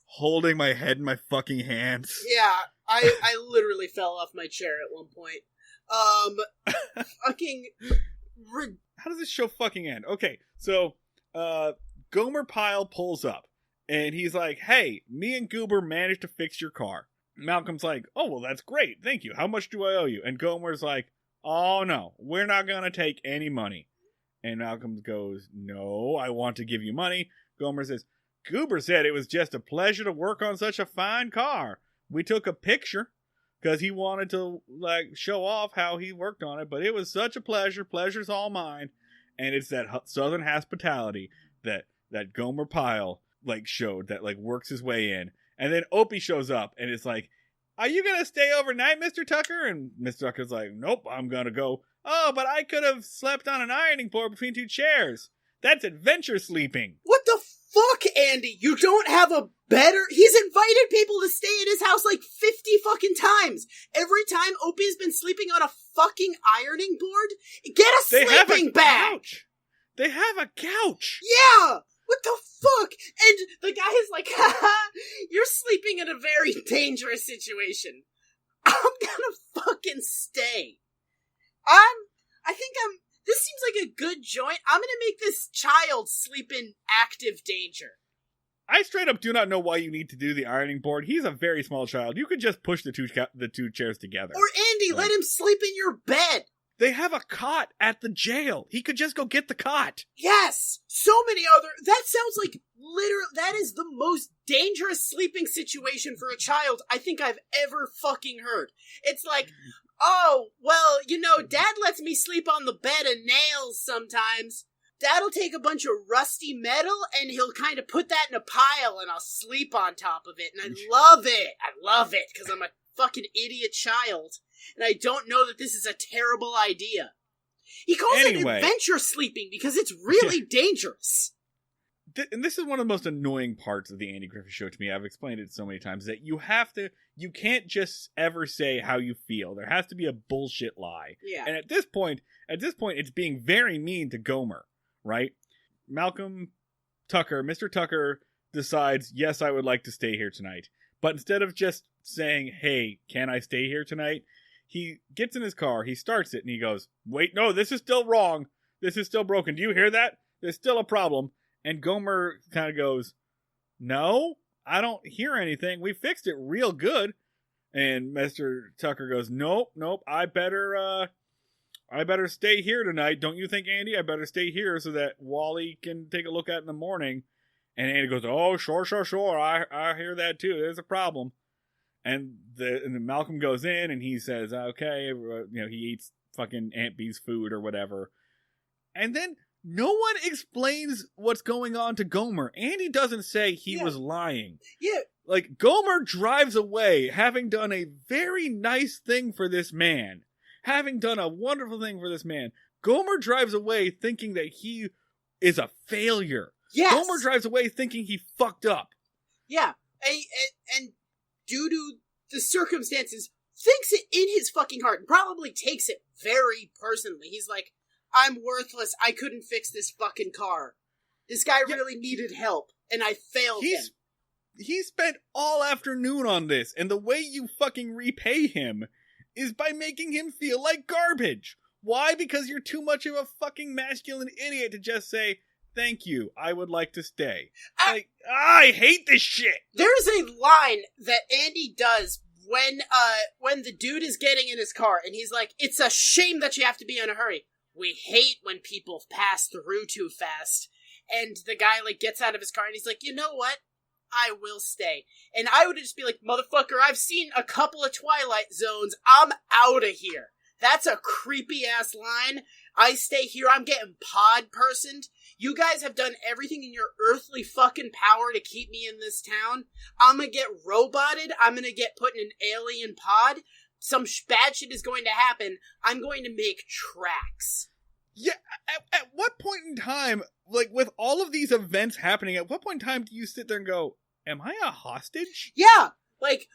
holding my head in my fucking hands. Yeah, I literally fell off my chair at one point. Fucking... How does this show fucking end? Okay, so, Gomer Pyle pulls up, and he's like, hey, me and Goober managed to fix your car. Malcolm's like, oh, well, that's great. Thank you. How much do I owe you? And Gomer's like, oh, no, we're not going to take any money. And Malcolm goes, no, I want to give you money. Gomer says, Goober said it was just a pleasure to work on such a fine car. We took a picture because he wanted to, like, show off how he worked on it, but it was such a pleasure. Pleasure's all mine. And it's that southern hospitality that Gomer Pyle, like, showed, that, like, works his way in. And then Opie shows up, and it's like, are you going to stay overnight, Mr. Tucker? And Mr. Tucker's like, nope, I'm going to go. Oh, but I could have slept on an ironing board between two chairs. That's adventure sleeping. What the fuck, Andy? You don't have a better... He's invited people to stay at his house like 50 fucking times. Every time Opie's been sleeping on a fucking ironing board, get a sleeping bag. Couch. They have a couch. Yeah. What the fuck? And the guy is like, haha, you're sleeping in a very dangerous situation. I'm gonna fucking stay. This seems like a good joint. I'm gonna make this child sleep in active danger. I straight up do not know why you need to do the ironing board. He's a very small child. You could just push the two chairs together. Or Andy, let him sleep in your bed. They have a cot at the jail. He could just go get the cot. Yes! So many other... That sounds like that is the most dangerous sleeping situation for a child I think I've ever fucking heard. It's like, oh, well, you know, Dad lets me sleep on the bed of nails sometimes. Dad'll take a bunch of rusty metal and he'll kind of put that in a pile and I'll sleep on top of it. And I love it. I love it because I'm a fucking idiot child. And I don't know that this is a terrible idea. He calls it adventure sleeping because it's really dangerous. And this is one of the most annoying parts of the Andy Griffith Show to me. I've explained it so many times that you can't just ever say how you feel. There has to be a bullshit lie. Yeah. And at this point, it's being very mean to Gomer, right? Malcolm Tucker, Mr. Tucker decides, yes, I would like to stay here tonight. But instead of just saying, hey, can I stay here tonight? he gets in his car, he starts it, and he goes, wait, no, this is still wrong. This is still broken. Do you hear that? There's still a problem. And Gomer kind of goes, no, I don't hear anything. We fixed it real good. And Mr. Tucker goes, nope, I better stay here tonight. Don't you think, Andy? I better stay here so that Wally can take a look at it in the morning. And Andy goes, oh, sure. I hear that too. There's a problem. And then Malcolm goes in and he says, okay, he eats fucking Aunt Bee's food or whatever. And then no one explains what's going on to Gomer. Andy doesn't say he was lying. Yeah. Like, Gomer drives away having done a very nice thing for this man. Having done a wonderful thing for this man. Gomer drives away thinking that he is a failure. Yes. Gomer drives away thinking he fucked up. Yeah. And due to the circumstances, thinks it in his fucking heart and probably takes it very personally. He's like, I'm worthless. I couldn't fix this fucking car. This guy really needed help, and I failed him. He spent all afternoon on this, and the way you fucking repay him is by making him feel like garbage. Why? Because you're too much of a fucking masculine idiot to just say, thank you, I would like to stay. I hate this shit! There's a line that Andy does when the dude is getting in his car, and he's like, it's a shame that you have to be in a hurry. We hate when people pass through too fast. And the guy, gets out of his car, and he's like, you know what? I will stay. And I would just be like, motherfucker, I've seen a couple of Twilight Zones. I'm out of here. That's a creepy-ass line. I stay here. I'm getting pod-personed. You guys have done everything in your earthly fucking power to keep me in this town. I'm gonna get roboted. I'm gonna get put in an alien pod. Some bad shit is going to happen. I'm going to make tracks. Yeah, at what point in time, with all of these events happening, at what point in time do you sit there and go, am I a hostage? Yeah,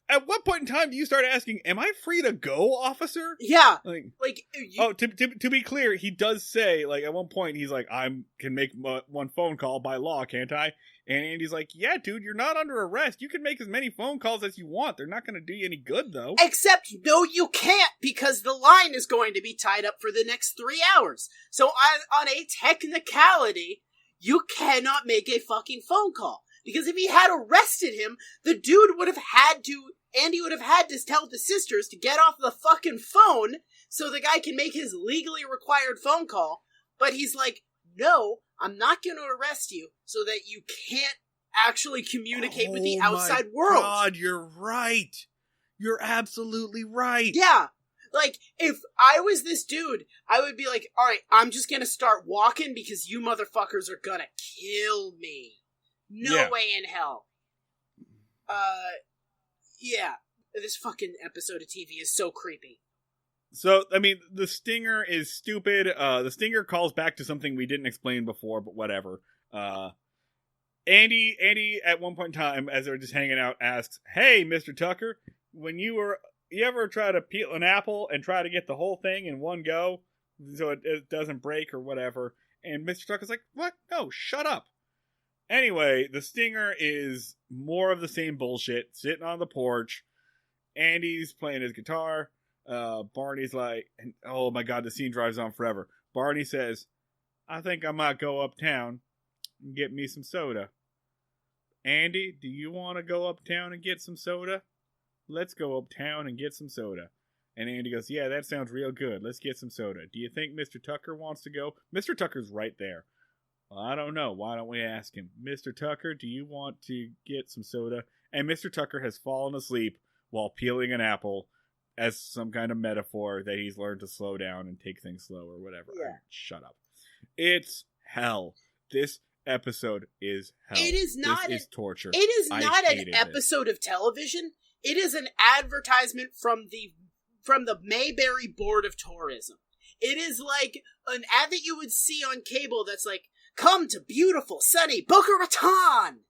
at what point in time do you start asking, am I free to go, officer? Yeah. To be clear, he does say, at one point, he's like, I can make one phone call by law, can't I? And Andy's like, yeah, dude, you're not under arrest. You can make as many phone calls as you want. They're not going to do you any good, though. Except, no, you can't, because the line is going to be tied up for the next 3 hours. So on a technicality, you cannot make a fucking phone call. Because if he had arrested him, Andy would have had to tell the sisters to get off the fucking phone so the guy can make his legally required phone call. But he's like, no, I'm not going to arrest you so that you can't actually communicate with the outside world. God, you're right. You're absolutely right. Yeah. If I was this dude, I would be like, alright, I'm just going to start walking because you motherfuckers are going to kill me. No way in hell. Yeah. This fucking episode of TV is so creepy. So, I mean, the stinger is stupid. The stinger calls back to something we didn't explain before, but whatever. Andy, at one point in time, as they're just hanging out, asks, hey, Mr. Tucker, when you ever try to peel an apple and try to get the whole thing in one go so it doesn't break or whatever? And Mr. Tucker's like, what? No, shut up. Anyway, the stinger is more of the same bullshit, sitting on the porch. Andy's playing his guitar. Barney's like, oh my god, the scene drives on forever. Barney says, I think I might go uptown and get me some soda. Andy, do you want to go uptown and get some soda? Let's go uptown and get some soda. And Andy goes, yeah, that sounds real good. Let's get some soda. Do you think Mr. Tucker wants to go? Mr. Tucker's right there. Well, I don't know. Why don't we ask him? Mr. Tucker, do you want to get some soda? And Mr. Tucker has fallen asleep while peeling an apple as some kind of metaphor that he's learned to slow down and take things slow or whatever. Yeah. Shut up. It's hell. This episode is hell. It is not. This is torture. It is not an episode of television. It is an advertisement from the Mayberry Board of Tourism. It is like an ad that you would see on cable that's like, come to beautiful, sunny Boca Raton!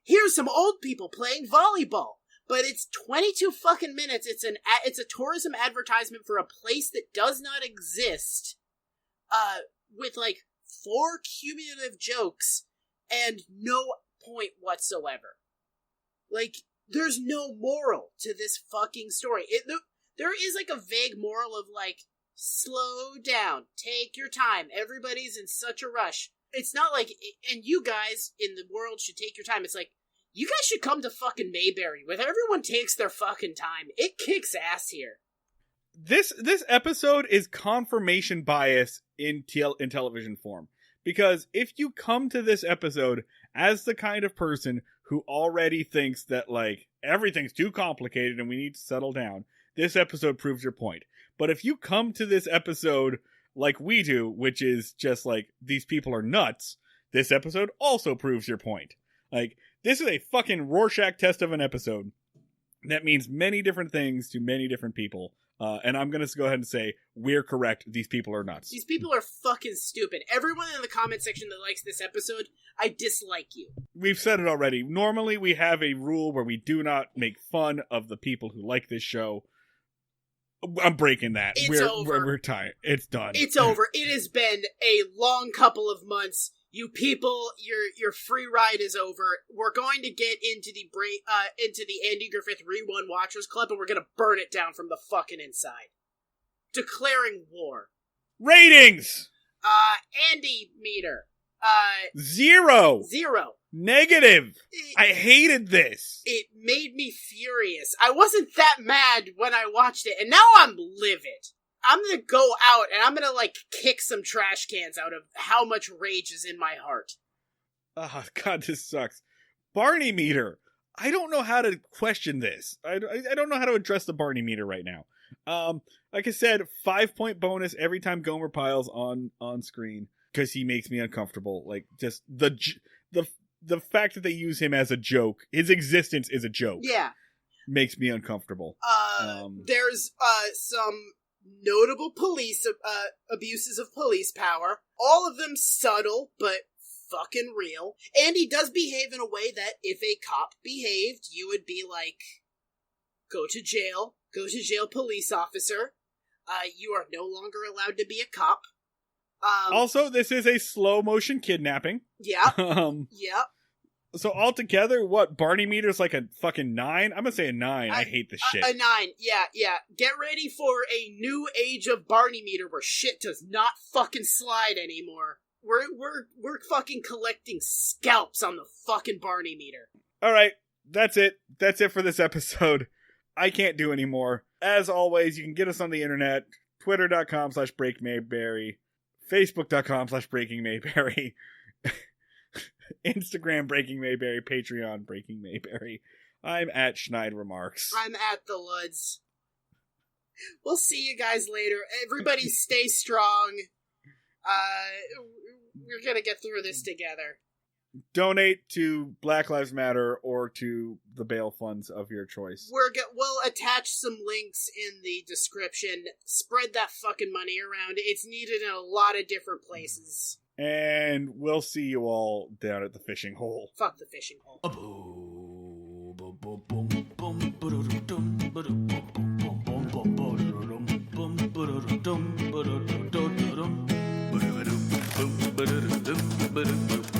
Here's some old people playing volleyball. But it's 22 fucking minutes. It's a tourism advertisement for a place that does not exist. With 4 cumulative jokes and no point whatsoever. There's no moral to this fucking story. there is like a vague moral of like, slow down, take your time, everybody's in such a rush. It's not like, and you guys in the world should take your time. It's like, you guys should come to fucking Mayberry, where everyone takes their fucking time. It kicks ass here. This episode is confirmation bias in television form. Because if you come to this episode as the kind of person who already thinks that, like, everything's too complicated and we need to settle down, this episode proves your point. But if you come to this episode like we do, which is just like, these people are nuts, this episode also proves your point. Like, this is a fucking Rorschach test of an episode that means many different things to many different people. And I'm going to go ahead and say, we're correct. These people are nuts. These people are fucking stupid. Everyone in the comment section that likes this episode, I dislike you. We've said it already. Normally, we have a rule where we do not make fun of the people who like this show. I'm breaking that. It's over. We're tired. It's done. It's over. It has been a long couple of months. You people, your free ride is over. We're going to get into the Andy Griffith Rewind Watchers Club, and we're going to burn it down from the fucking inside. Declaring war. Ratings! Andy meter. 0. Negative. I hated this. It made me furious. I wasn't that mad when I watched it, and now I'm livid. I'm gonna go out and I'm gonna, like, kick some trash cans out of how much rage is in my heart. Oh, God, this sucks. Barney meter. I don't know how to question this. I don't know how to address the Barney meter right now. Like I said, 5-point bonus every time Gomer Pyle's on screen, because he makes me uncomfortable. Like, just the fact that they use him as a joke, his existence is a joke. Yeah. Makes me uncomfortable. There's some notable police abuses of police power. All of them subtle, but fucking real. And he does behave in a way that if a cop behaved, you would be like, go to jail, police officer. You are no longer allowed to be a cop. Also, this is a slow motion kidnapping. Yeah. Yeah. So altogether, what, Barney meter's like a fucking 9? I'm gonna say a 9. I hate this shit. A 9, yeah. Get ready for a new age of Barney meter where shit does not fucking slide anymore. We're fucking collecting scalps on the fucking Barney meter. Alright, that's it. That's it for this episode. I can't do anymore. As always, you can get us on the internet. Twitter.com/BreakMayberry. Facebook.com/BreakingMayberry. Instagram Breaking Mayberry, Patreon Breaking Mayberry. I'm at Schneid Remarks. I'm at the Luds. We'll see you guys later. Everybody stay strong. We're gonna get through this together. Donate to Black Lives Matter or to the bail funds of your choice. We'll attach some links in the description. Spread that fucking money around. It's needed in a lot of different places. And we'll see you all down at the fishing hole. Fuck the fishing hole. Ba-da-dum,